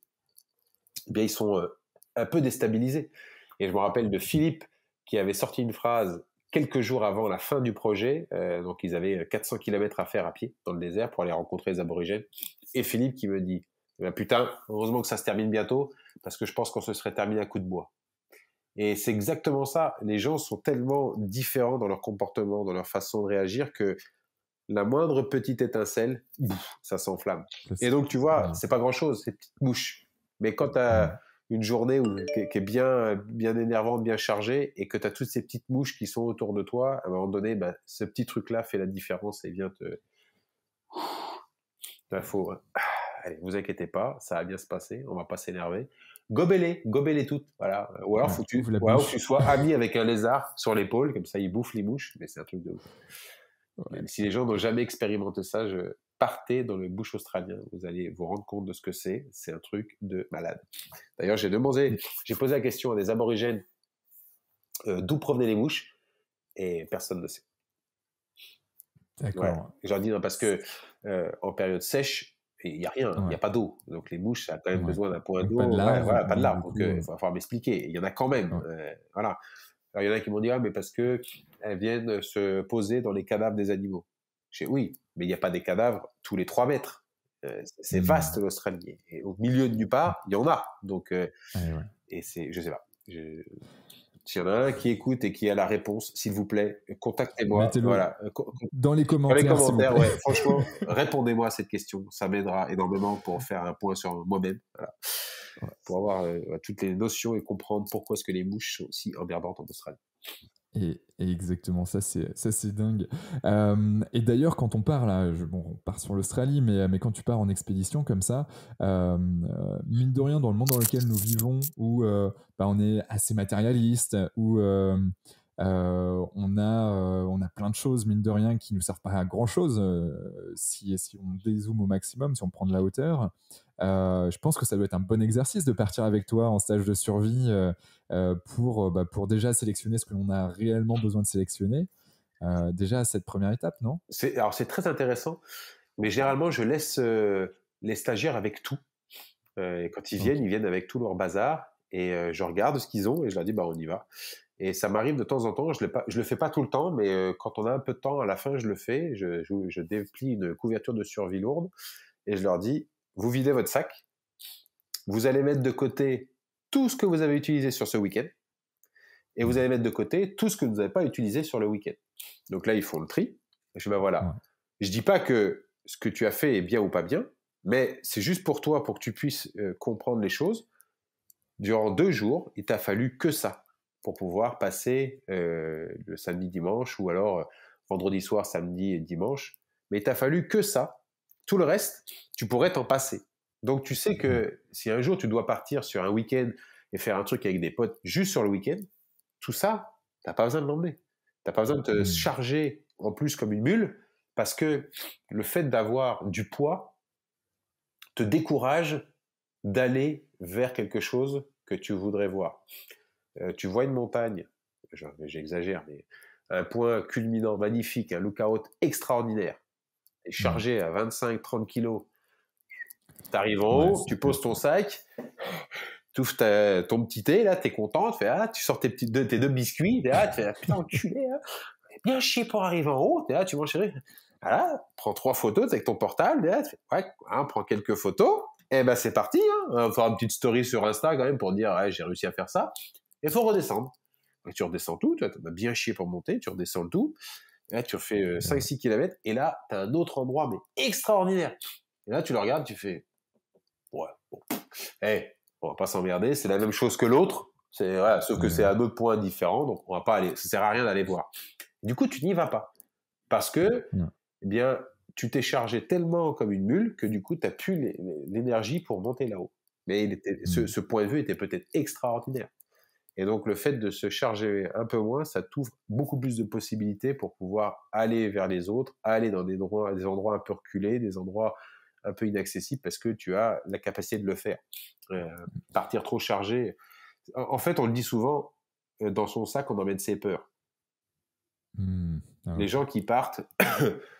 eh bien, ils sont un peu déstabilisés. Et je me rappelle de Philippe qui avait sorti une phrase quelques jours avant la fin du projet. Donc, ils avaient 400 kilomètres à faire à pied dans le désert pour aller rencontrer les aborigènes. Et Philippe qui me dit, eh ben, putain, heureusement que ça se termine bientôt, parce que je pense qu'on se serait terminé à coup de bois. Et c'est exactement ça. Les gens sont tellement différents dans leur comportement, dans leur façon de réagir, que la moindre petite étincelle, ça s'enflamme. Et donc, tu vois, Ouais. c'est pas grand-chose, ces petites mouches. Mais quand tu as Mm. une journée qui est bien énervante, bien chargée, et que tu as toutes ces petites mouches qui sont autour de toi, à un moment donné, bah, ce petit truc-là fait la différence et vient te... faut... Allez, vous inquiétez pas, ça va bien se passer, on va pas s'énerver. Gobez-les toutes, voilà. Ou alors, Ouais. Ouvre la faut que tu bouche. sois ami avec un lézard sur l'épaule, comme ça il bouffe les mouches, mais c'est un truc de ouf. Ouais. Si les gens n'ont jamais expérimenté ça, partez dans le bush australien, vous allez vous rendre compte de ce que c'est. C'est un truc de malade. D'ailleurs, j'ai posé la question à des aborigènes d'où provenaient les mouches, et personne ne sait. Ouais. D'accord. Je leur dis non, parce que en période sèche, il n'y a rien, il n'y a Ouais. pas d'eau. Donc les mouches, ça a quand même Ouais. besoin d'un point Donc pas de d'eau. Ouais, larves, voilà, pas de donc larmes. du Donc coup, il va falloir m'expliquer. Il y en a quand même. ouais. Voilà. Alors, il y en a qui m'ont dit, ah, mais parce que elles viennent se poser dans les cadavres des animaux. J'ai dit, oui, mais il n'y a pas des cadavres tous les 3 mètres. C'est vaste, l'Australie. Et au milieu de nulle part, il y en a. Donc, Ouais, ouais. et je sais pas. S'il y en a un qui écoute et qui a la réponse, s'il vous plaît, contactez-moi. Mettez-le Voilà. dans les Dans les commentaires, s'il vous commentaires, plaît. ouais. Franchement, répondez-moi à cette question. Ça m'aidera énormément pour faire un point sur moi-même. Voilà. Ouais. Pour avoir toutes les notions et comprendre pourquoi est-ce que les mouches sont aussi emmerdantes en Australie. Et exactement, ça c'est dingue. Et d'ailleurs, quand on part là, bon, on part sur l'Australie, mais quand tu pars en expédition comme ça, mine de rien, dans le monde dans lequel nous vivons, où bah, on est assez matérialiste, où on a plein de choses, mine de rien, qui nous servent pas à grand-chose, si on dézoome au maximum, si on prend de la hauteur. Je pense que ça doit être un bon exercice de partir avec toi en stage de survie pour déjà sélectionner ce que l'on a réellement besoin de sélectionner. Déjà à cette première étape, non? Alors, c'est très intéressant, mais généralement, je laisse les stagiaires avec tout. Et quand ils Ok. viennent avec tout leur bazar, et je regarde ce qu'ils ont, et je leur dis, bah, on y va. Et ça m'arrive de temps en temps, je le fais pas tout le temps, mais quand on a un peu de temps, à la fin, je le fais. Je déplie une couverture de survie lourde, et je leur dis, vous videz votre sac, vous allez mettre de côté tout ce que vous avez utilisé sur ce week-end, et vous allez mettre de côté tout ce que vous n'avez pas utilisé sur le week-end. Donc là, ils font le tri. Je dis, bah voilà. Ouais. Je dis pas que ce que tu as fait est bien ou pas bien, mais c'est juste pour toi, pour que tu puisses comprendre les choses. Durant 2 jours, il t'a fallu que ça pour pouvoir passer le samedi, dimanche, ou alors vendredi soir, samedi et dimanche. Mais il t'a fallu que ça. Tout le reste, tu pourrais t'en passer. Donc tu sais que si un jour tu dois partir sur un week-end et faire un truc avec des potes juste sur le week-end, tout ça, t'as pas besoin de l'emmener. T'as pas besoin de te charger en plus comme une mule, parce que le fait d'avoir du poids te décourage d'aller vers quelque chose que tu voudrais voir. Tu vois une montagne, j'exagère, mais un point culminant magnifique, un lookout extraordinaire, et Ouais. chargé à 25-30 kilos. Tu arrives en Ouais, haut, tu poses ton sac, tu ouvres ton petit thé, là, t'es content, tu sors tes 2 biscuits, tu fais, ah, putain, enculé, hein, bien chier pour arriver en haut, t'es là, tu manges chérie. Voilà, prends 3 photos avec ton portable, là, tu fais, ouais, hein, prends quelques photos, et ben c'est parti, hein. On va faire une petite story sur Insta quand même pour dire, ouais, j'ai réussi à faire ça. Il faut redescendre. Et tu redescends tout, tu as bien chié pour monter, tu redescends le tout, et là tu refais 5-6 km, et là, tu as un autre endroit, mais extraordinaire. Et là, tu le regardes, tu fais, ouais, bon, hey, on va pas s'emmerder, c'est la même chose que l'autre, voilà, sauf que c'est un autre point différent, donc on va pas aller, ça sert à rien d'aller voir. Du coup, tu n'y vas pas. Parce que, eh bien, tu t'es chargé tellement comme une mule que du coup, tu n'as plus l'énergie pour monter là-haut. Mais ce point de vue était peut-être extraordinaire. Et donc, le fait de se charger un peu moins, ça t'ouvre beaucoup plus de possibilités pour pouvoir aller vers les autres, aller dans des endroits un peu reculés, des endroits un peu inaccessibles, parce que tu as la capacité de le faire. Partir trop chargé. En fait, on le dit souvent, dans son sac, on emmène ses peurs. Les gens qui partent,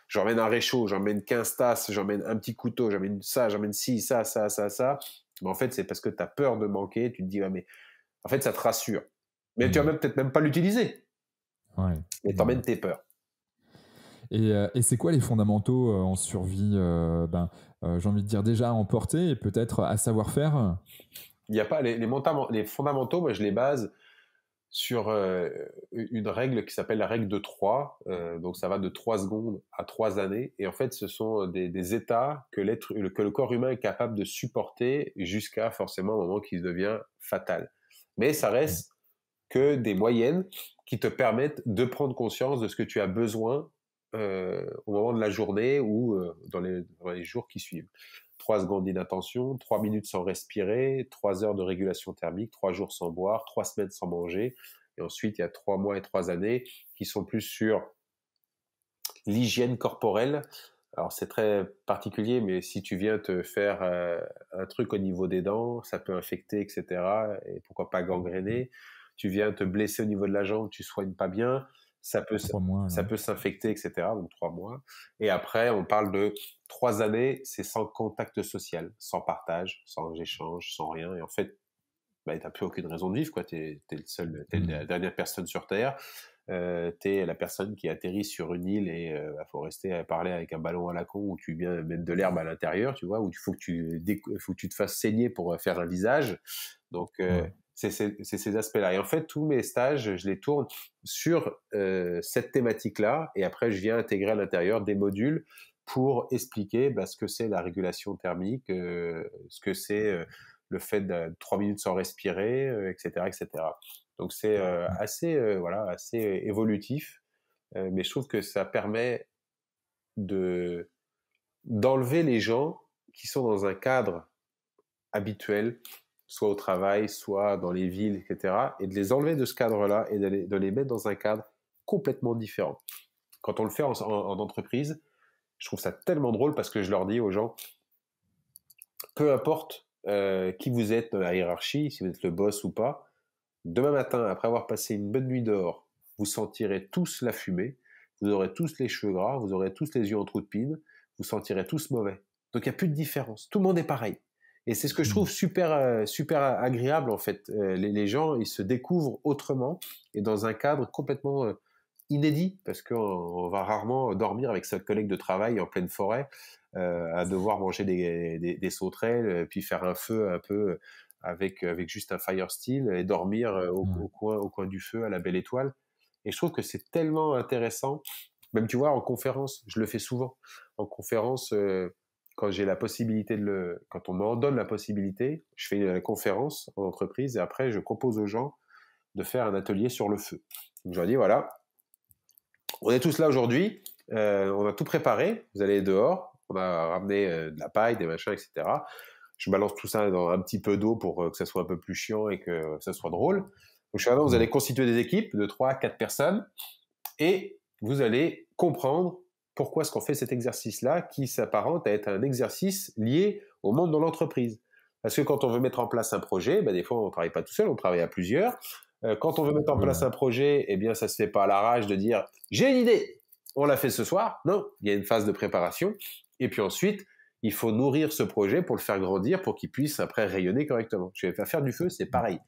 j'emmène un réchaud, j'emmène 15 tasses, j'emmène un petit couteau, j'emmène ça, j'emmène ci, ça. Mais en fait, c'est parce que tu as peur de manquer, tu te dis, ah, mais en fait, ça te rassure. Mais tu vas peut-être même pas l'utiliser. Ouais. Mais t'emmènes tes peurs. Et c'est quoi les fondamentaux en survie j'ai envie de dire déjà à emporter et peut-être à savoir faire. Il y a pas les fondamentaux, moi je les base sur une règle qui s'appelle la règle de 3. Donc ça va de 3 secondes à 3 années. Et en fait, ce sont des états que le corps humain est capable de supporter jusqu'à forcément un moment qui devient fatal. Mais ça reste que des moyennes qui te permettent de prendre conscience de ce que tu as besoin au moment de la journée ou dans les jours qui suivent. 3 secondes d'inattention, 3 minutes sans respirer, 3 heures de régulation thermique, 3 jours sans boire, 3 semaines sans manger. Et ensuite, il y a 3 mois et 3 années qui sont plus sur l'hygiène corporelle. Alors, c'est très particulier, mais si tu viens te faire un truc au niveau des dents, ça peut infecter, etc. Et pourquoi pas gangréner. Tu viens te blesser au niveau de la jambe, tu soignes pas bien, ça peut 3 mois. ça peut s'infecter, etc. Donc 3 mois. Et après, on parle de 3 années, c'est sans contact social, sans partage, sans échange, sans rien. Et en fait, bah, t'as plus aucune raison de vivre, quoi. T'es le seul, t'es la dernière personne sur Terre. T'es la personne qui atterrit sur une île et faut rester à parler avec un ballon à la con où tu viens mettre de l'herbe à l'intérieur, tu vois, où il faut que tu te fasses saigner pour faire un visage. Donc c'est ces aspects-là. Et en fait, tous mes stages, je les tourne sur cette thématique-là, et après, je viens intégrer à l'intérieur des modules pour expliquer ce que c'est la régulation thermique, ce que c'est le fait de 3 minutes sans respirer, etc., etc. Donc c'est assez évolutif, mais je trouve que ça permet d'enlever les gens qui sont dans un cadre habituel, soit au travail, soit dans les villes, etc., et de les enlever de ce cadre-là et de les mettre dans un cadre complètement différent. Quand on le fait en entreprise, je trouve ça tellement drôle parce que je leur dis aux gens, peu importe qui vous êtes dans la hiérarchie, si vous êtes le boss ou pas, demain matin, après avoir passé une bonne nuit dehors, vous sentirez tous la fumée, vous aurez tous les cheveux gras, vous aurez tous les yeux en trou de pine, vous sentirez tous mauvais. Donc il n'y a plus de différence, tout le monde est pareil. Et c'est ce que je trouve super agréable en fait. Les gens, ils se découvrent autrement et dans un cadre complètement inédit, parce qu'on va rarement dormir avec sa collègue de travail en pleine forêt, à devoir manger des sauterelles, puis faire un feu un peu avec juste un fire steel et dormir au coin du feu à la belle étoile. Et je trouve que c'est tellement intéressant. Même tu vois, en conférence, je le fais souvent. En conférence, quand j'ai la possibilité quand on m'en donne la possibilité, je fais la conférence en entreprise et après je propose aux gens de faire un atelier sur le feu. Donc je leur dis voilà, on est tous là aujourd'hui, on a tout préparé, vous allez dehors, on a ramené de la paille, des machins, etc. Je balance tout ça dans un petit peu d'eau pour que ça soit un peu plus chiant et que ça soit drôle. Donc je dis, vous allez constituer des équipes de 3 à 4 personnes et vous allez comprendre pourquoi est-ce qu'on fait cet exercice-là qui s'apparente à être un exercice lié au monde dans l'entreprise. Parce que quand on veut mettre en place un projet, des fois on ne travaille pas tout seul, on travaille à plusieurs. Quand on veut mettre en place un projet, eh bien ça se fait pas à l'arrache de dire j'ai une idée, on l'a fait ce soir. Non, il y a une phase de préparation. Et puis ensuite, il faut nourrir ce projet pour le faire grandir, pour qu'il puisse après rayonner correctement. Je vais faire du feu, c'est pareil.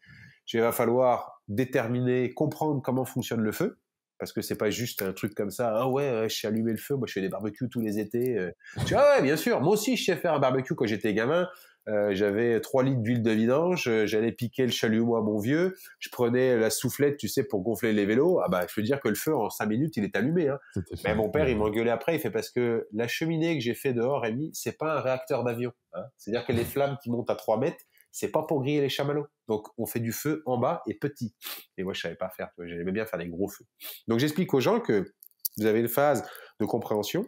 Il va falloir déterminer, comprendre comment fonctionne le feu, parce que c'est pas juste un truc comme ça. Ah ouais, je sais allumer le feu, moi je fais des barbecues tous les étés. Ah ouais, bien sûr, moi aussi je sais faire un barbecue quand j'étais gamin. J'avais 3 litres d'huile de vidange, j'allais piquer le chalumeau à mon vieux, je prenais la soufflette, tu sais, pour gonfler les vélos. Ah je peux dire que le feu, en 5 minutes, il est allumé. Hein. Mais mon père, il m'engueulait après, il fait parce que la cheminée que j'ai fait dehors, Rémi, c'est pas un réacteur d'avion. Hein. C'est-à-dire que les flammes qui montent à 3 mètres, c'est pas pour griller les chamallows. Donc, on fait du feu en bas et petit. Et moi, je savais pas faire, j'aimais bien faire des gros feux. Donc, j'explique aux gens que vous avez une phase de compréhension,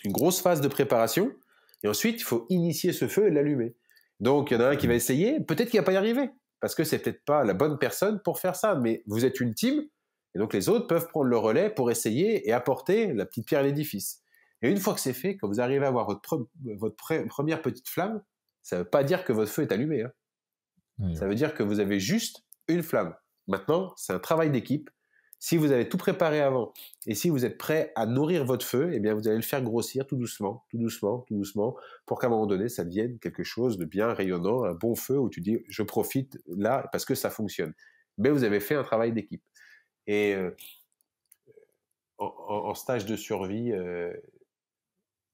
une grosse phase de préparation, et ensuite, il faut initier ce feu et l'allumer. Donc, il y en a un qui va essayer, peut-être qu'il va pas y arriver, parce que c'est peut-être pas la bonne personne pour faire ça, mais vous êtes une team, et donc les autres peuvent prendre le relais pour essayer et apporter la petite pierre à l'édifice. Et une fois que c'est fait, quand vous arrivez à avoir votre première petite flamme, ça ne veut pas dire que votre feu est allumé. Hein. Oui, ça veut dire que vous avez juste une flamme. Maintenant, c'est un travail d'équipe. Si vous avez tout préparé avant et si vous êtes prêt à nourrir votre feu, eh bien vous allez le faire grossir tout doucement, tout doucement, tout doucement, pour qu'à un moment donné, ça devienne quelque chose de bien rayonnant, un bon feu où tu dis je profite là parce que ça fonctionne. Mais vous avez fait un travail d'équipe. Et en stage de survie,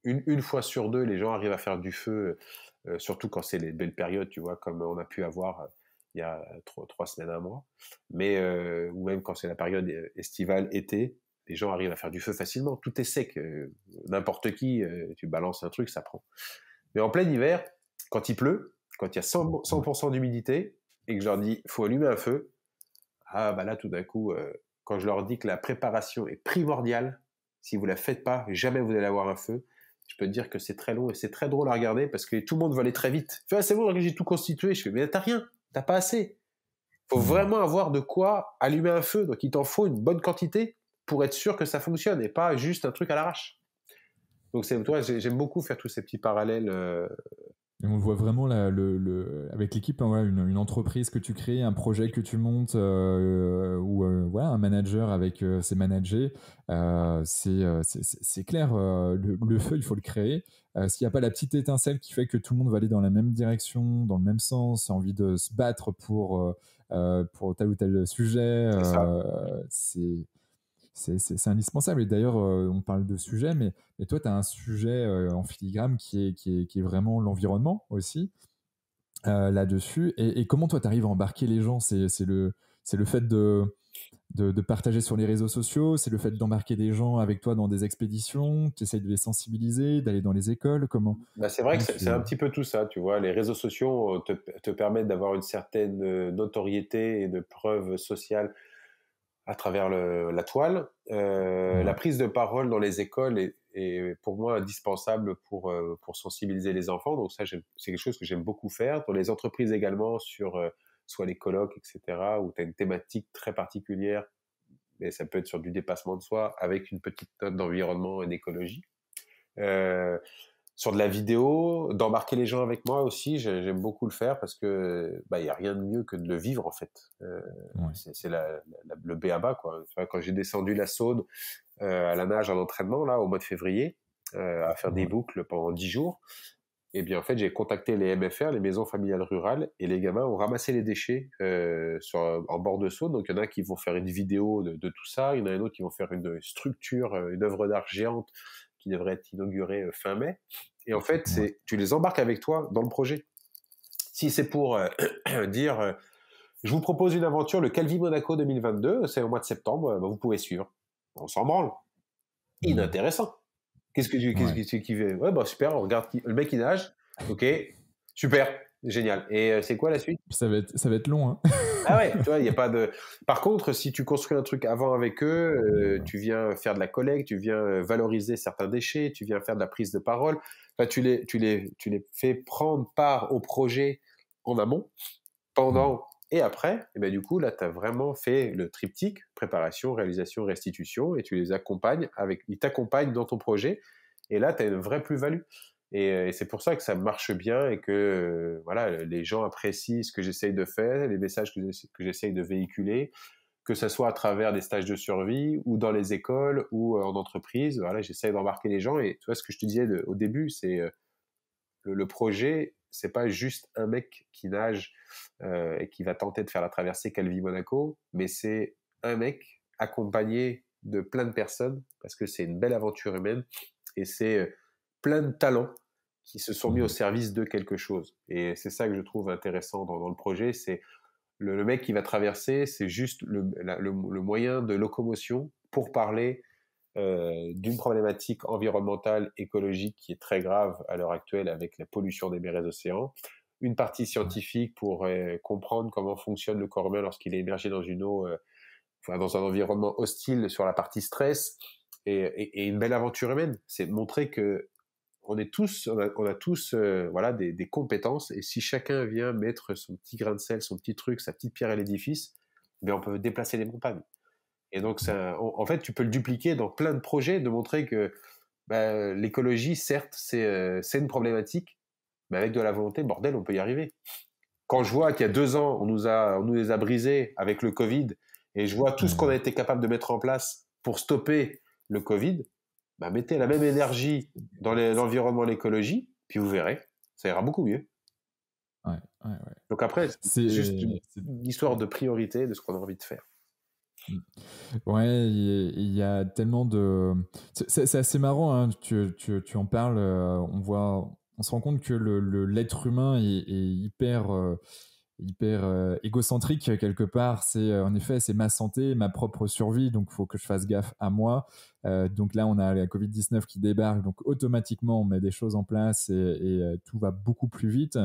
une fois sur deux, les gens arrivent à faire du feu, surtout quand c'est les belles périodes, tu vois, comme on a pu avoir il y a 3 semaines, un mois, mais ou même quand c'est la période estivale, été, les gens arrivent à faire du feu facilement. Tout est sec, n'importe qui, tu balances un truc, ça prend. Mais en plein hiver, quand il pleut, quand il y a 100% d'humidité, et que je leur dis, faut allumer un feu, là, tout d'un coup, quand je leur dis que la préparation est primordiale, si vous la faites pas, jamais vous allez avoir un feu. Je peux te dire que c'est très long et c'est très drôle à regarder parce que tout le monde veut aller très vite. C'est bon, j'ai tout constitué. Je fais, mais t'as rien, t'as pas assez. Faut vraiment avoir de quoi allumer un feu. Donc il t'en faut une bonne quantité pour être sûr que ça fonctionne et pas juste un truc à l'arrache. Donc j'aime beaucoup faire tous ces petits parallèles. Et on voit vraiment avec l'équipe, une entreprise que tu crées, un projet que tu montes, ou un un manager avec ses managers, c'est clair, le feu, il faut le créer. S'il n'y a pas la petite étincelle qui fait que tout le monde va aller dans la même direction, dans le même sens, a envie de se battre pour tel ou tel sujet, C'est ça. c'est indispensable. Et d'ailleurs, on parle de sujet, mais toi, tu as un sujet en filigrane qui est vraiment l'environnement aussi là-dessus. Et comment toi, tu arrives à embarquer les gens? C'est le fait de partager sur les réseaux sociaux, c'est le fait d'embarquer des gens avec toi dans des expéditions, tu essayes de les sensibiliser, d'aller dans les écoles, Bah, c'est vrai que comment c'est un petit peu tout ça, tu vois. Les réseaux sociaux te permettent d'avoir une certaine notoriété et de preuve sociale à travers la toile. La Ouais. prise de parole dans les écoles est pour moi indispensable pour sensibiliser les enfants. Donc ça, c'est quelque chose que j'aime beaucoup faire. Dans les entreprises également, sur soit les colloques, etc., où tu as une thématique très particulière, mais ça peut être sur du dépassement de soi, avec une petite note d'environnement et d'écologie. Euh, Sur de la vidéo, d'embarquer les gens avec moi aussi, j'aime beaucoup le faire parce que bah, y a rien de mieux que de le vivre en fait. Ouais. C'est le b.a.-ba quoi. Tu vois, quand j'ai descendu la Saône à la nage en entraînement là au mois de février, à faire des Ouais. boucles pendant 10 jours, et bien en fait j'ai contacté les MFR, les maisons familiales rurales, et les gamins ont ramassé les déchets en bord de Saône. Donc il y en a qui vont faire une vidéo de tout ça, il y en a un autre qui vont faire une structure, une œuvre d'art géante qui devrait être inaugurée fin mai. Et en fait, Ouais. tu les embarques avec toi dans le projet. Si c'est pour dire, je vous propose une aventure, le Calvi Monaco 2022, c'est au mois de septembre, bah, vous pouvez suivre. On s'en branle. Mm. Inintéressant. Qu'est-ce Ouais. que tu kiffes? Ouais, bah super, on regarde le mec il nage. Ok, super, génial. Et c'est quoi la suite? Puis ça va être long, hein. Ah ouais, tu vois, il y a pas de. Par contre, si tu construis un truc avant avec eux, Ouais. tu viens faire de la collecte, tu viens valoriser certains déchets, tu viens faire de la prise de parole. Enfin, tu les fais prendre part au projet en amont, Ouais. pendant et après. Et ben du coup, là, tu as vraiment fait le triptyque préparation, réalisation, restitution, et tu les accompagnes ils t'accompagnent dans ton projet. Et là, tu as une vraie plus-value. Et c'est pour ça que ça marche bien et que voilà, les gens apprécient ce que j'essaye de faire, les messages que j'essaye de véhiculer, que ce soit à travers des stages de survie ou dans les écoles ou en entreprise. Voilà, j'essaye d'embarquer les gens. Et tu vois ce que je te disais au début, c'est le projet, c'est pas juste un mec qui nage et qui va tenter de faire la traversée Calvi-Monaco, mais c'est un mec accompagné de plein de personnes parce que c'est une belle aventure humaine et c'est plein de talents qui se sont mis au Mm. service de quelque chose. Et c'est ça que je trouve intéressant dans le projet, c'est le mec qui va traverser, c'est juste le moyen de locomotion pour parler d'une problématique environnementale, écologique qui est très grave à l'heure actuelle avec la pollution des mers et des océans, une partie Ouais. scientifique pour comprendre comment fonctionne le corps humain lorsqu'il est immergé dans une eau, enfin, dans un environnement hostile sur la partie stress, et une belle aventure humaine. C'est de montrer que on a tous voilà, des compétences, et si chacun vient mettre son petit grain de sel, son petit truc, sa petite pierre à l'édifice, ben on peut déplacer les montagnes. Et donc, en fait, tu peux le dupliquer dans plein de projets, de montrer que bah, l'écologie, certes, c'est une problématique, mais avec de la volonté, bordel, on peut y arriver. Quand je vois qu'il y a 2 ans, on nous les a brisés avec le Covid, et je vois tout ce qu'on a Ouais. été capable de mettre en place pour stopper le Covid, bah, mettez la même énergie dans l'environnement et l'écologie, puis vous verrez, ça ira beaucoup mieux. Ouais. Ouais. Ouais. Donc après, c'est juste C'est- une histoire de priorité de ce qu'on a envie de faire. Mm. Ouais, il y a tellement de. C'est assez marrant, hein, tu en parles. On se rend compte que l'être humain est hyper égocentrique quelque part. En effet, c'est ma santé, ma propre survie, donc il faut que je fasse gaffe à moi. Donc là, on a la Covid-19 qui débarque, donc automatiquement, on met des choses en place et tout va beaucoup plus vite.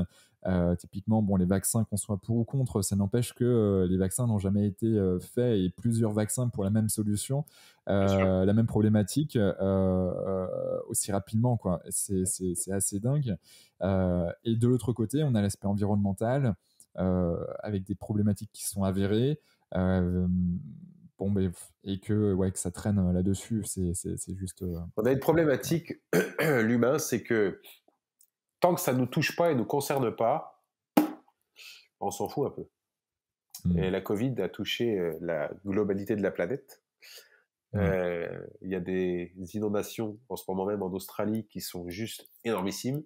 Typiquement, bon, les vaccins, qu'on soit pour ou contre, ça n'empêche que les vaccins n'ont jamais été faits, et plusieurs vaccins pour la même solution, Bien sûr. la même problématique, aussi rapidement, quoi. C'est assez dingue. Et de l'autre côté, on a l'aspect environnemental, avec des problématiques qui sont avérées. Bon, et que ça traîne là-dessus, c'est juste. On a une Ouais. problématique, l'humain, c'est que tant que ça ne nous touche pas et ne nous concerne pas, on s'en fout un peu. Et la Covid a touché la globalité de la planète. Ouais. Il y a des inondations en ce moment même en Australie qui sont juste énormissimes.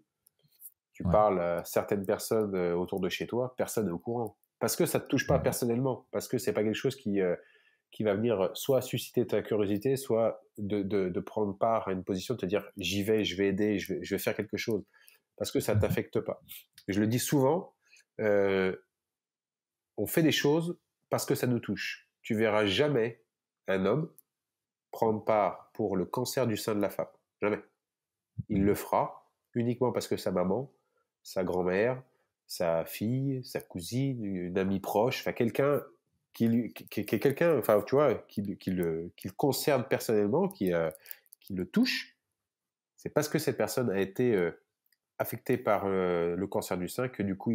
Tu Ouais. parles à certaines personnes autour de chez toi, personne n'est au courant. Parce que ça te touche pas Ouais. personnellement, parce que c'est pas quelque chose qui va venir soit susciter ta curiosité, soit de prendre part à une position, de te dire j'y vais, je vais aider, je vais faire quelque chose, parce que ça t'affecte pas. Et je le dis souvent, euh, on fait des choses parce que ça nous touche. Tu verras jamais un homme prendre part pour le cancer du sein de la femme. Jamais. Il le fera uniquement parce que sa maman, sa grand-mère, sa fille, sa cousine, une amie proche, enfin quelqu'un qui est quelqu'un, enfin tu vois, qui le concerne personnellement, qui le touche, c'est parce que cette personne a été affectée par le cancer du sein que du coup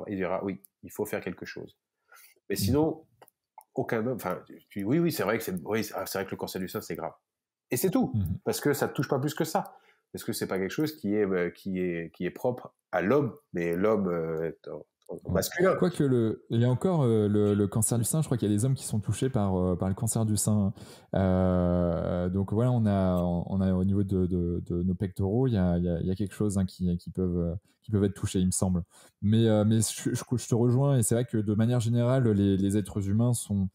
il dira oui, il faut faire quelque chose. Mais sinon, aucun homme, enfin, oui, oui, c'est vrai que c'est vrai que le cancer du sein c'est grave. Et c'est tout, parce que ça ne touche pas plus que ça. Parce que c'est pas quelque chose qui est propre à l'homme, mais l'homme Ouais. masculin. Quoique il y a encore le cancer du sein, je crois qu'il y a des hommes qui sont touchés par le cancer du sein. Donc voilà, on a au niveau de nos pectoraux, il y a quelque chose, hein, qui peuvent être touchés, il me semble. Mais je te rejoins, et c'est vrai que de manière générale, les êtres humains sont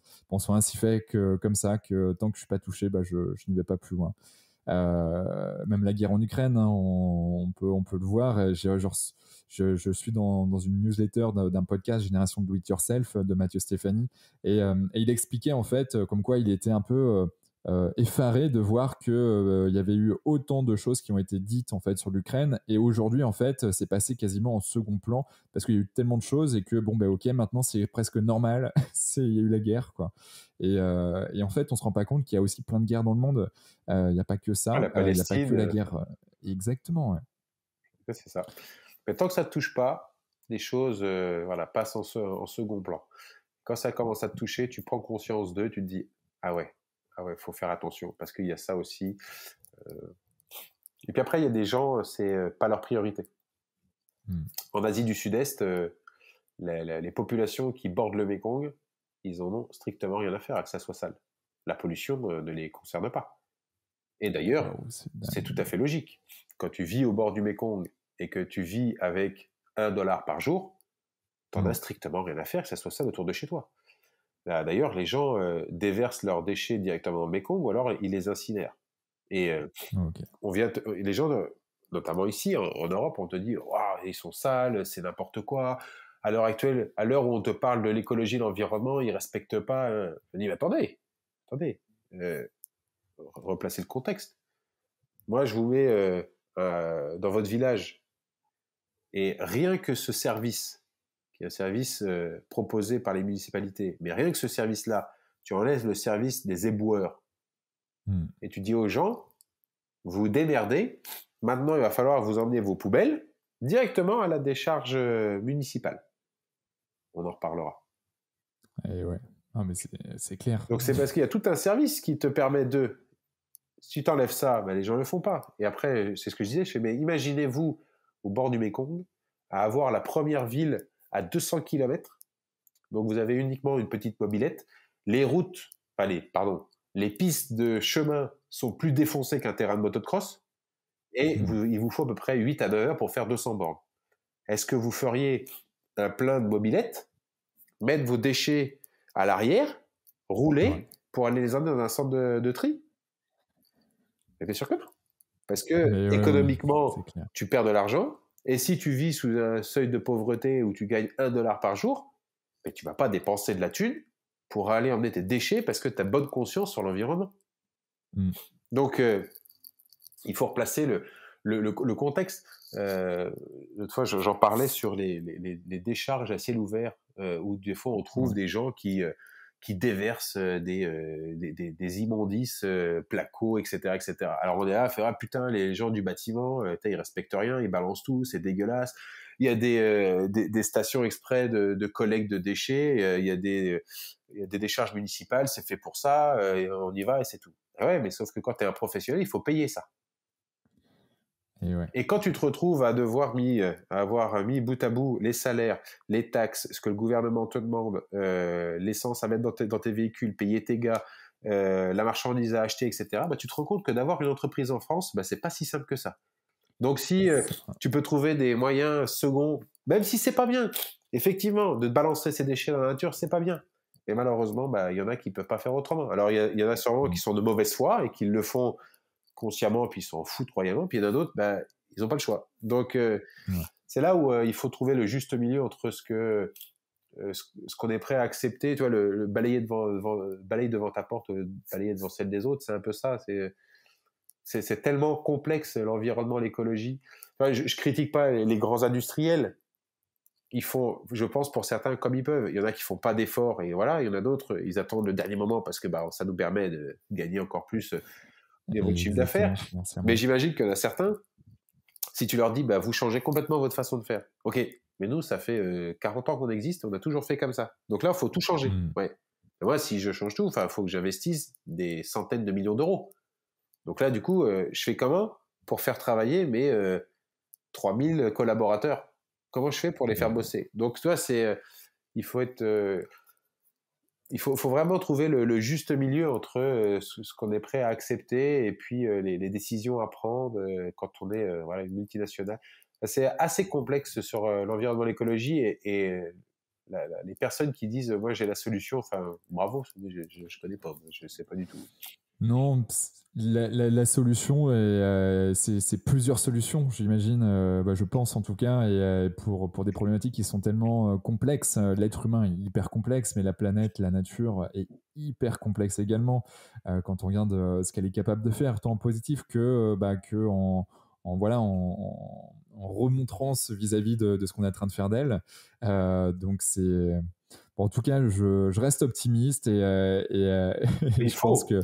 ainsi faits comme ça, que tant que je suis pas touché, bah, je n'y vais pas plus loin. Même la guerre en Ukraine, hein, on peut le voir. Je suis dans une newsletter d'un podcast Génération Do It Yourself de Mathieu Stéphanie, et il expliquait en fait comme quoi il était un peu effaré de voir que il y avait eu autant de choses qui ont été dites en fait sur l'Ukraine, et aujourd'hui en fait c'est passé quasiment en second plan parce qu'il y a eu tellement de choses, et que bon ben ok, maintenant c'est presque normal. Il y a eu la guerre, quoi. Et en fait on se rend pas compte qu'il y a aussi plein de guerres dans le monde. Il n'y a pas que Ah, ça, la il n'y a pas que Palestine, la guerre. Exactement, ouais. c'est ça. Mais tant que ça te touche pas, les choses voilà, passent en second plan. Quand ça commence à te toucher, tu prends conscience d'eux, tu te dis ah ouais, faut faire attention parce qu'il y a ça aussi. Et puis après, il y a des gens, c'est pas leur priorité. Mm. En Asie du Sud-Est, les populations qui bordent le Mékong, ils en ont strictement rien à faire à que ça soit sale. La pollution ne les concerne pas. Et d'ailleurs, Waouh, c'est c'est tout dingue. à fait logique. Quand tu vis au bord du Mékong et que tu vis avec $1 par jour, t'en as Mm. strictement rien à faire que ça soit sale autour de chez toi. Là, d'ailleurs, les gens déversent leurs déchets directement dans le Mékong ou alors ils les incinèrent. Et Ok. les gens, notamment ici en Europe, on te dit waouh, ils sont sales, c'est n'importe quoi. À l'heure actuelle, à l'heure où on te parle de l'écologie, de l'environnement, ils respectent pas. Je dis mais attendez, euh, replacez le contexte. Moi, je vous mets dans votre village, et rien que ce service, qui est un service proposé par les municipalités, mais rien que ce service-là, tu enlèves le service des éboueurs Mm. et tu dis aux gens, vous vous démerdez, maintenant il va falloir vous emmener vos poubelles directement à la décharge municipale. On en reparlera. Et ouais. Ah, mais c'est clair. Donc c'est parce qu'il y a tout un service qui te permet de... Si tu enlèves ça, ben les gens ne le font pas. Et après, c'est ce que je disais, je fais, mais imaginez-vous au bord du Mékong, à avoir la première ville à 200 km. Donc vous avez uniquement une petite mobilette. Les routes, pardon, les pistes de chemin sont plus défoncées qu'un terrain de motocross. Et Mm. il vous faut à peu près 8 à 9 heures pour faire 200 bornes. Est-ce que vous feriez un plein de mobylettes, mettre vos déchets à l'arrière, Ouais. rouler pour aller les emmener dans un centre de tri? Bien sûr que non. Parce que Mais ouais, ouais, économiquement, c'est clair. tu perds de l'argent. Et si tu vis sous un seuil de pauvreté où tu gagnes $1 par jour, ben, tu ne vas pas dépenser de la thune pour aller emmener tes déchets parce que tu as bonne conscience sur l'environnement. Mm. Donc, il faut replacer le contexte. L'autre fois, j'en parlais sur les décharges à ciel ouvert, où des fois on trouve Ouais. des gens qui déversent des immondices, placos, etc., etc. Alors on est là à faire, ah putain, les gens du bâtiment, ils respectent rien, ils balancent tout, c'est dégueulasse. Il y a des stations exprès de collecte de déchets, il y a des décharges municipales, c'est fait pour ça, et on y va et c'est tout. Ah ouais, mais sauf que quand tu es un professionnel, il faut payer ça. Et ouais. Et quand tu te retrouves à avoir mis bout à bout les salaires, les taxes, ce que le gouvernement te demande, l'essence à mettre dans tes véhicules, payer tes gars, la marchandise à acheter, etc., bah, tu te rends compte que d'avoir une entreprise en France, bah, c'est pas si simple que ça. Donc si tu peux trouver des moyens seconds, même si c'est pas bien, effectivement, de balancer ses déchets dans la nature, c'est pas bien. Et malheureusement, bah, il y en a qui peuvent pas faire autrement. Alors il y en a sûrement qui sont de mauvaise foi et qui le font consciemment, puis ils s'en foutent royalement, puis il y en a d'autres, bah, ils n'ont pas le choix. Donc, Ouais. c'est là où il faut trouver le juste milieu entre ce qu'on est prêt à accepter, tu vois, le balayer balayer devant ta porte, balayer devant celle des autres, c'est un peu ça. C'est tellement complexe, l'environnement, l'écologie. Enfin, je critique pas les grands industriels. Ils font, je pense, pour certains, comme ils peuvent. Il y en a qui font pas d'efforts, et voilà. Il y en a d'autres, ils attendent le dernier moment parce que bah, ça nous permet de gagner encore plus niveau de chiffre Exactement, d'affaires. Mais financièrement. j'imagine qu'il y en a certains, si tu leur dis, bah, vous changez complètement votre façon de faire. Ok, mais nous, ça fait 40 ans qu'on existe, on a toujours fait comme ça. Donc là, il faut tout changer. Mm. Ouais. Et moi, si je change tout, il faut que j'investisse des centaines de millions d'euros. Donc là, du coup, je fais comment pour faire travailler mes 3000 collaborateurs? Comment je fais pour les faire bosser? Donc, tu vois, il faut être... faut vraiment trouver le juste milieu entre ce qu'on est prêt à accepter et puis les décisions à prendre quand on est voilà, une multinationale. C'est assez complexe sur l'environnement, l'écologie et les personnes qui disent moi j'ai la solution, enfin bravo, je connais pas, je sais pas du tout. Non, la solution, c'est plusieurs solutions, j'imagine, bah, je pense en tout cas, et pour des problématiques qui sont tellement complexes. L'être humain est hyper complexe, mais la planète, la nature est hyper complexe également. Quand on regarde ce qu'elle est capable de faire, tant en positif que voilà, en remontrance vis-à-vis de ce qu'on est en train de faire d'elle. Donc c'est... Bon, en tout cas, je reste optimiste et Mais il je pense faut, que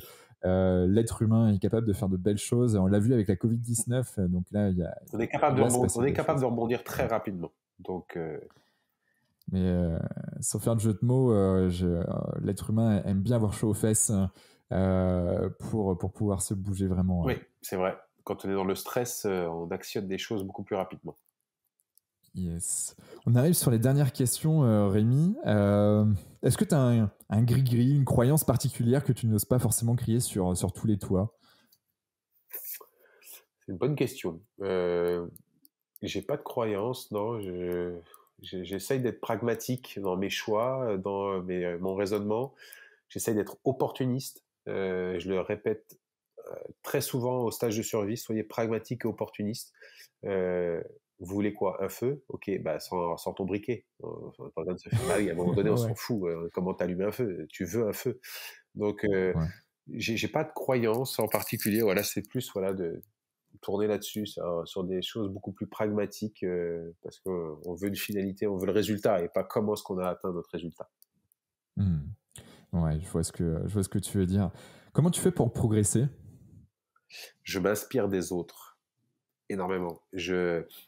l'être humain est capable de faire de belles choses. On l'a vu avec la Covid-19, donc là, il va se passer on est des capable choses. de rebondir très Ouais. rapidement. Donc Mais sans faire de jeu de mots, l'être humain aime bien avoir chaud aux fesses pour pouvoir se bouger vraiment. oui, c'est vrai. Quand on est dans le stress, on actionne des choses beaucoup plus rapidement. Yes. On arrive sur les dernières questions, Rémi. Est-ce que tu as un gris-gris, une croyance particulière que tu n'oses pas forcément crier sur tous les toits? C'est une bonne question. J'ai pas de croyance, non. J'essaye d'être pragmatique dans mes choix, dans mon raisonnement. J'essaye d'être opportuniste. Je le répète très souvent au stage de survie, soyez pragmatique et opportuniste. Vous voulez quoi? Un feu? Ok, bah sans ton briquet. Pas besoin de se faire. Bah oui, à un moment donné, on s'en Ouais. fout. Comment t'allumes un feu? Tu veux un feu. Donc, Ouais. j'ai pas de croyance en particulier. Voilà, c'est plus voilà de tourner là-dessus, sur des choses beaucoup plus pragmatiques, parce qu'on veut une finalité, on veut le résultat et pas comment est-ce qu'on a atteint notre résultat. Hmm. Ouais, je vois ce que tu veux dire. Comment tu fais pour progresser? Je m'inspire des autres énormément.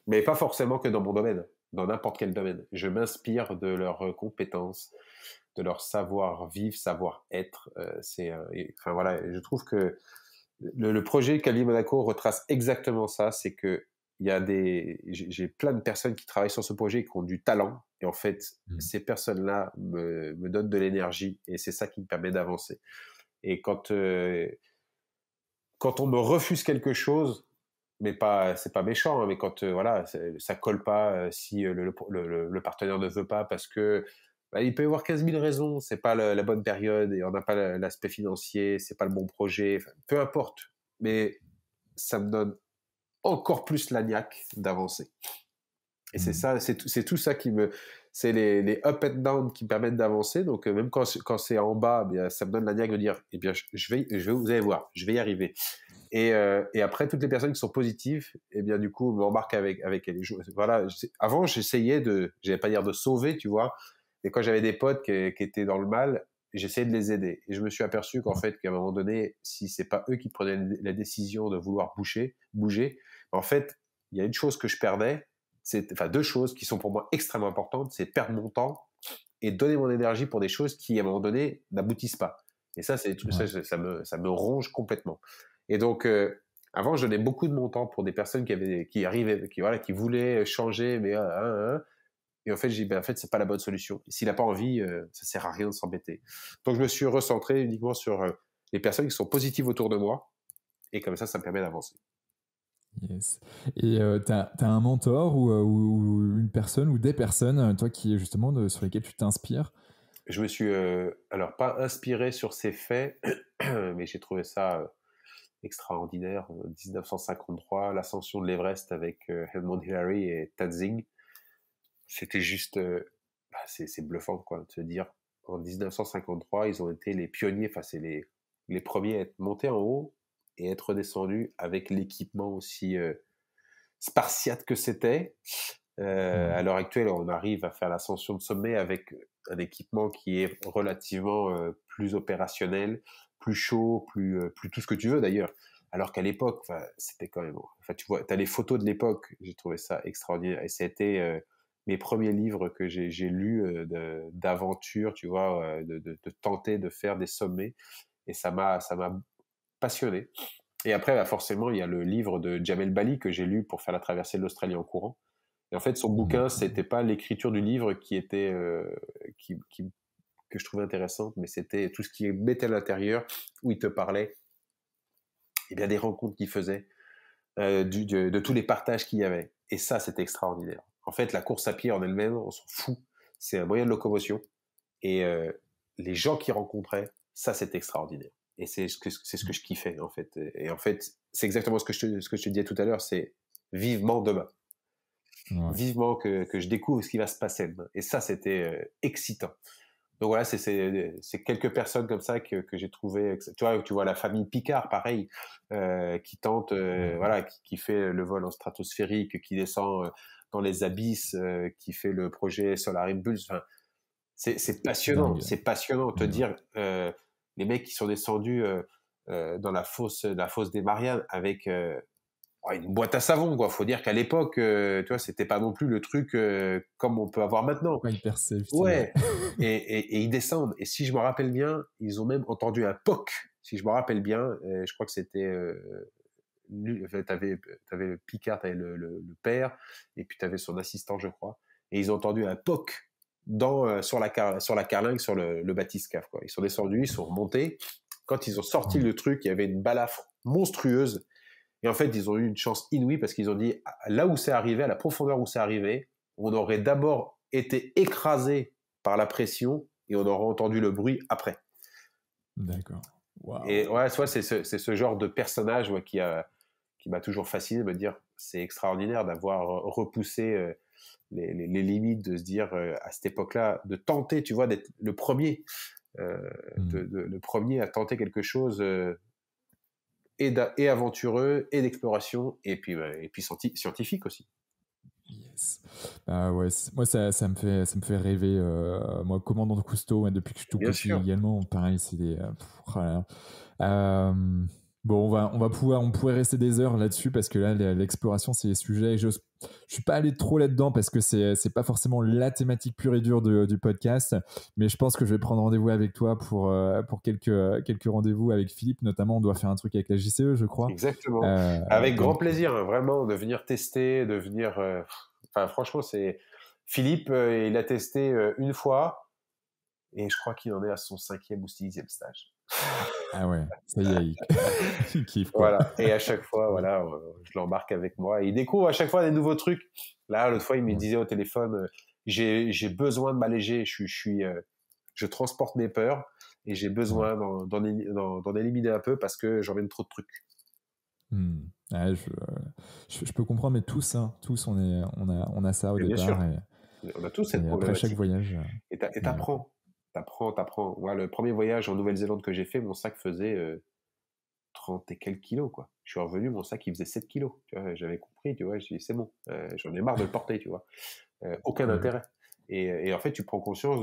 Mais pas forcément que dans mon domaine, dans n'importe quel domaine. Je m'inspire de leurs compétences, de leur savoir-vivre, savoir-être. Enfin voilà, je trouve que le projet Cali Monaco retrace exactement ça. C'est que j'ai plein de personnes qui travaillent sur ce projet et qui ont du talent. Et en fait, Hmm. ces personnes-là me donnent de l'énergie et c'est ça qui me permet d'avancer. Et quand on me refuse quelque chose, mais pas, c'est pas méchant, hein, mais quand voilà, ça colle pas, si le partenaire ne veut pas parce que bah, il peut y avoir 15 000 raisons, c'est pas la bonne période et on n'a pas l'aspect financier, c'est pas le bon projet, enfin, peu importe. Mais ça me donne encore plus la niaque d'avancer. Et c'est Hmm. ça, c'est tout ça c'est les up and down qui me permettent d'avancer. Donc même quand c'est en bas, eh bien, ça me donne la niaque de dire, eh bien, vous allez voir, je vais y arriver. Et après, toutes les personnes qui sont positives, eh bien, du coup, m'embarquent avec elles. Voilà, avant, j'allais pas dire de sauver, tu vois, mais quand j'avais des potes qui étaient dans le mal, j'essayais de les aider. Et je me suis aperçu qu'en fait, qu'à un moment donné, si c'est pas eux qui prenaient la décision de vouloir bouger, en fait, il y a une chose que je perdais, enfin, deux choses qui sont pour moi extrêmement importantes, c'est perdre mon temps et donner mon énergie pour des choses qui, à un moment donné, n'aboutissent pas. Et ça, Ouais. ça me ronge complètement. Et donc, Avant, je donnais beaucoup de mon temps pour des personnes qui arrivaient, qui voulaient changer, mais et en fait, j'ai dit, en fait, c'est pas la bonne solution. Et s'il n'a pas envie, ça sert à rien de s'embêter. Donc, je me suis recentré uniquement sur les personnes qui sont positives autour de moi, et comme ça me permet d'avancer. Yes. Et t'as un mentor ou une personne ou des personnes, toi, qui justement sur lesquelles tu t'inspires? Je me suis, alors pas inspiré sur ces faits, mais j'ai trouvé ça extraordinaire. 1953, l'ascension de l'Everest avec Edmund Hillary et Tenzing. C'était juste, c'est bluffant, quoi, de se dire, en 1953, ils ont été les pionniers, enfin, c'est les premiers à être montés en haut et être descendus avec l'équipement aussi spartiate que c'était. À l'heure actuelle, on arrive à faire l'ascension de sommet avec un équipement qui est relativement plus opérationnel, plus chaud, plus tout ce que tu veux d'ailleurs. Alors qu'à l'époque, c'était quand même. Enfin, tu vois, t'as les photos de l'époque. J'ai trouvé ça extraordinaire. Et c'était mes premiers livres que j'ai lus d'aventure, tu vois, de tenter de faire des sommets. Et ça m'a passionné. Et après, forcément, il y a le livre de Jamel Bali que j'ai lu pour faire la traversée de l'Australie en courant. Et en fait, son bouquin, c'était pas l'écriture du livre qui était que je trouvais intéressante, mais c'était tout ce qui mettait à l'intérieur, où il te parlait, et bien des rencontres qu'il faisait, de tous les partages qu'il y avait. Et ça, c'était extraordinaire. En fait, la course à pied en elle-même, on s'en fout. C'est un moyen de locomotion. Et les gens qu'il rencontrait, ça, c'était extraordinaire. Et c'est ce que je kiffais, en fait. Et en fait, c'est exactement ce que je te disais tout à l'heure, c'est vivement demain. Ouais. Vivement que je découvre ce qui va se passer demain. Et ça, c'était excitant. Donc voilà, c'est quelques personnes comme ça que j'ai trouvé. Tu vois la famille Picard, pareil, qui tente, voilà, qui fait le vol en stratosphérique, qui descend dans les abysses, qui fait le projet Solar Impulse. Enfin, c'est passionnant, Dingue. c'est passionnant de te Ouais. dire les mecs qui sont descendus dans la fosse des Mariannes avec une boîte à savon, quoi. Faut dire qu'à l'époque, tu vois, c'était pas non plus le truc comme on peut avoir maintenant. Pas hyper safe, c'est vrai. Ouais. Et ils descendent. Et si je me rappelle bien, ils ont même entendu un POC. Si je me rappelle bien, je crois que c'était t'avais le Picard, t'avais le père, et puis t'avais son assistant, je crois. Et ils ont entendu un POC sur la carlingue, sur le bathyscaphe, quoi. Ils sont descendus, ils sont remontés. Quand ils ont sorti le truc, il y avait une balafre monstrueuse. Et en fait, ils ont eu une chance inouïe parce qu'ils ont dit, là où c'est arrivé, à la profondeur où c'est arrivé, on aurait d'abord été écrasé par la pression et on aurait entendu le bruit après. D'accord. Et Waouh. ouais, soit c'est ce genre de personnage qui m'a toujours fasciné, de me dire, c'est extraordinaire d'avoir repoussé les limites, de se dire à cette époque-là, de tenter, tu vois, d'être le premier, le premier à tenter quelque chose et aventureux et d'exploration et puis scientifique aussi. Yes. Ah ouais, moi ça me fait rêver. Moi, commandant de Cousteau, depuis que je suis tout Bien petit sûr. également, pareil, c'est des. Oh là là. Bon, on pourrait rester des heures là-dessus parce que là, l'exploration, c'est les sujets. Je suis pas allé trop là-dedans parce que c'est pas forcément la thématique pure et dure du podcast, mais je pense que je vais prendre rendez-vous avec toi pour quelques rendez-vous avec Philippe, notamment. On doit faire un truc avec la JCE, je crois. Exactement. Avec grand Donc, plaisir, hein, vraiment, de venir tester, de venir. Enfin, franchement, c'est Philippe, il a testé une fois et je crois qu'il en est à son 5e ou 6e stage. ah ouais, ça y est, il kiffe quoi. Voilà. Et à chaque fois, voilà, je l'embarque avec moi. Et il découvre à chaque fois des nouveaux trucs. Là, l'autre fois, il me Ouais. disait au téléphone, j'ai besoin de m'alléger. Je transporte mes peurs et j'ai Ouais. besoin d'en éliminer un peu parce que j'emmène trop de trucs. Ouais, je peux comprendre, mais tous on a ça au Mais bien départ sûr, on a tous cette et après chaque problématique. voyage. Et Ouais. t'apprends. Moi, le premier voyage en Nouvelle-Zélande que j'ai fait, mon sac faisait 30 et quelques kilos, quoi. Je suis revenu, mon sac, il faisait 7 kilos. Tu vois, j'avais compris, tu vois, je dis, c'est bon, j'en ai marre de le porter, tu vois. Aucun Ouais. intérêt. Et en fait, tu prends conscience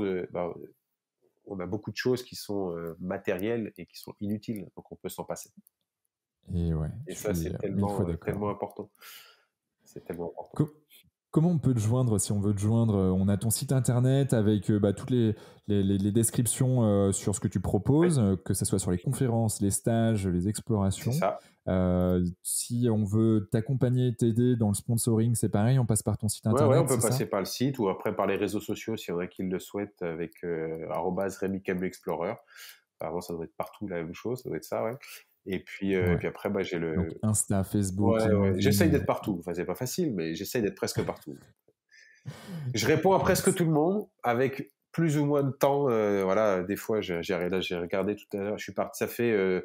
on a beaucoup de choses qui sont matérielles et qui sont inutiles, donc on peut s'en passer. Et ouais, Et je ça, suis c'est mille fois tellement, d'accord. tellement important. C'est tellement important. Co- Comment on peut te joindre si on veut te joindre? On a ton site internet avec toutes les descriptions sur ce que tu Ouais, proposes, que ce soit sur les conférences, les stages, les c'est explorations. ça. Si on veut t'accompagner, t'aider dans le sponsoring, c'est pareil, on passe par ton site Ouais, on internet, peut c'est ça? passer par le site ou après par les réseaux sociaux s'il y en a qui le souhaitent avec arobase Rémi Camus Explorer. Avant, ça doit être partout la même chose, ça doit être ça, ouais. Et Ouais. puis après, bah, j'ai Donc le. Insta, Facebook, Ouais, ouais. J'essaye LinkedIn. d'être partout. Enfin, c'est pas facile, mais j'essaye d'être presque partout. Je réponds à presque tout le monde avec plus ou moins de temps. Voilà, des fois, j'ai regardé tout à l'heure. Je suis parti. Ça fait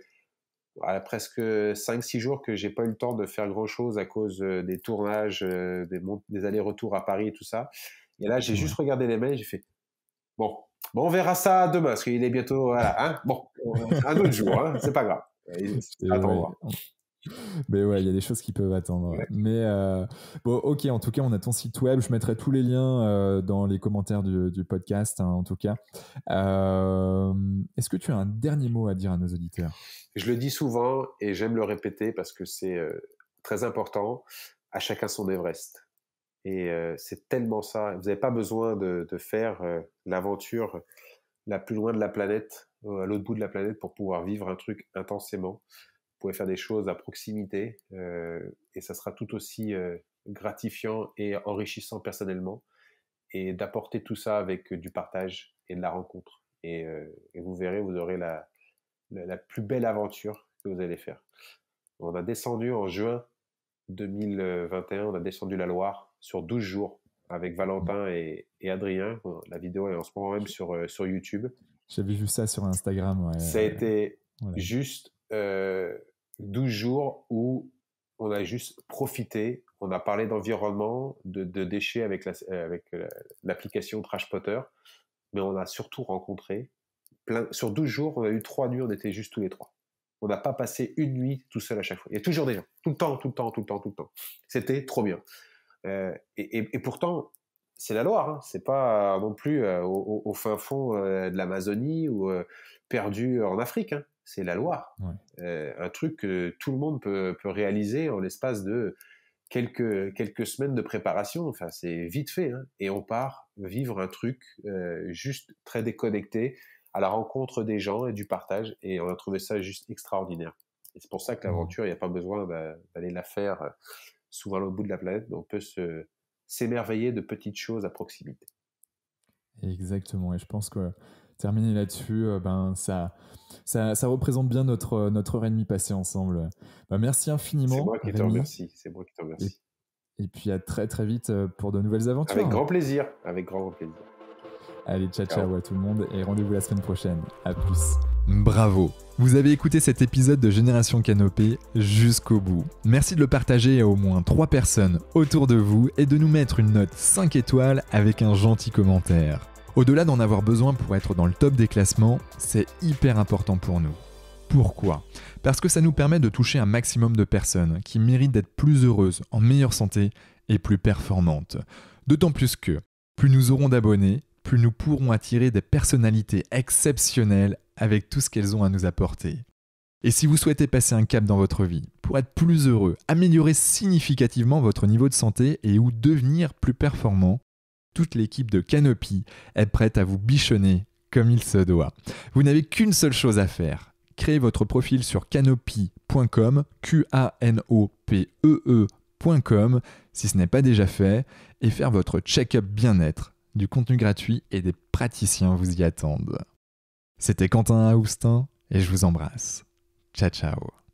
voilà, presque 5-6 jours que j'ai pas eu le temps de faire grand chose à cause des tournages, des allers-retours à Paris et tout ça. Et là, j'ai juste Ouais. regardé les mails. J'ai fait bon, on verra ça demain parce qu'il est bientôt voilà. Hein, bon, un autre jour. Hein, c'est pas grave. Ça Et ouais. attendra. Mais ouais, il y a des choses qui peuvent attendre. Ouais. Mais bon, ok, en tout cas, on a ton site web. Je mettrai tous les liens dans les commentaires du podcast, hein, en tout cas. Est-ce que tu as un dernier mot à dire à nos auditeurs? Je le dis souvent et j'aime le répéter parce que c'est très important. À chacun son Everest. Et c'est tellement ça. Vous n'avez pas besoin de faire l'aventure la plus loin de la planète, à l'autre bout de la planète, pour pouvoir vivre un truc intensément. Vous pouvez faire des choses à proximité et ça sera tout aussi gratifiant et enrichissant personnellement. Et d'apporter tout ça avec du partage et de la rencontre. Et vous verrez, vous aurez la plus belle aventure que vous allez faire. On a descendu en juin 2021, on a descendu la Loire sur 12 jours avec Valentin et Adrien. La vidéo est en ce moment même sur YouTube. J'avais vu ça sur Instagram. Ouais, Ça a été voilà. juste 12 jours où on a juste profité. On a parlé d'environnement, de déchets avec l'application Trash Potter, mais on a surtout rencontré sur 12 jours, on a eu 3 nuits, on était juste tous les trois. On n'a pas passé une nuit tout seul à chaque fois. Il y a toujours des gens, tout le temps, tout le temps, tout le temps, tout le temps. C'était trop bien. Et pourtant, c'est la Loire, hein. C'est pas non plus au fin fond de l'Amazonie ou perdu en Afrique, hein. C'est la Loire. Ouais. Un truc que tout le monde peut réaliser en l'espace de quelques semaines de préparation. Enfin, c'est vite fait, hein. Et on part vivre un truc juste très déconnecté, à la rencontre des gens et du partage. Et on a trouvé ça juste extraordinaire. Et c'est pour ça que l'aventure, il n'y a pas besoin d'aller la faire souvent à l'autre bout de la planète, mais on peut s'émerveiller de petites choses à proximité. Exactement. Et je pense que terminer là-dessus, ça représente bien notre heure et demie passée ensemble. Merci C'est infiniment, moi qui te Rémi. remercie. C'est moi qui te Et, remercie. et puis à très très vite pour de nouvelles Avec aventures. grand plaisir. Avec grand plaisir. Allez, ciao Ciao. ciao à tout le monde et rendez-vous la semaine prochaine. À plus. Bravo. Vous avez écouté cet épisode de Génération Canopée jusqu'au bout. Merci de le partager à au moins 3 personnes autour de vous et de nous mettre une note 5 étoiles avec un gentil commentaire. Au-delà d'en avoir besoin pour être dans le top des classements, c'est hyper important pour nous. Pourquoi ? Parce que ça nous permet de toucher un maximum de personnes qui méritent d'être plus heureuses, en meilleure santé et plus performantes. D'autant plus que, plus nous aurons d'abonnés, plus nous pourrons attirer des personnalités exceptionnelles avec tout ce qu'elles ont à nous apporter. Et si vous souhaitez passer un cap dans votre vie, pour être plus heureux, améliorer significativement votre niveau de santé et ou devenir plus performant, toute l'équipe de Canopy est prête à vous bichonner comme il se doit. Vous n'avez qu'une seule chose à faire. Créez votre profil sur canopee.com, Qanopee.com, si ce n'est pas déjà fait, et faire votre check-up bien-être. Du contenu gratuit et des praticiens vous y attendent. C'était Quentin Aoustin et je vous embrasse. Ciao ciao.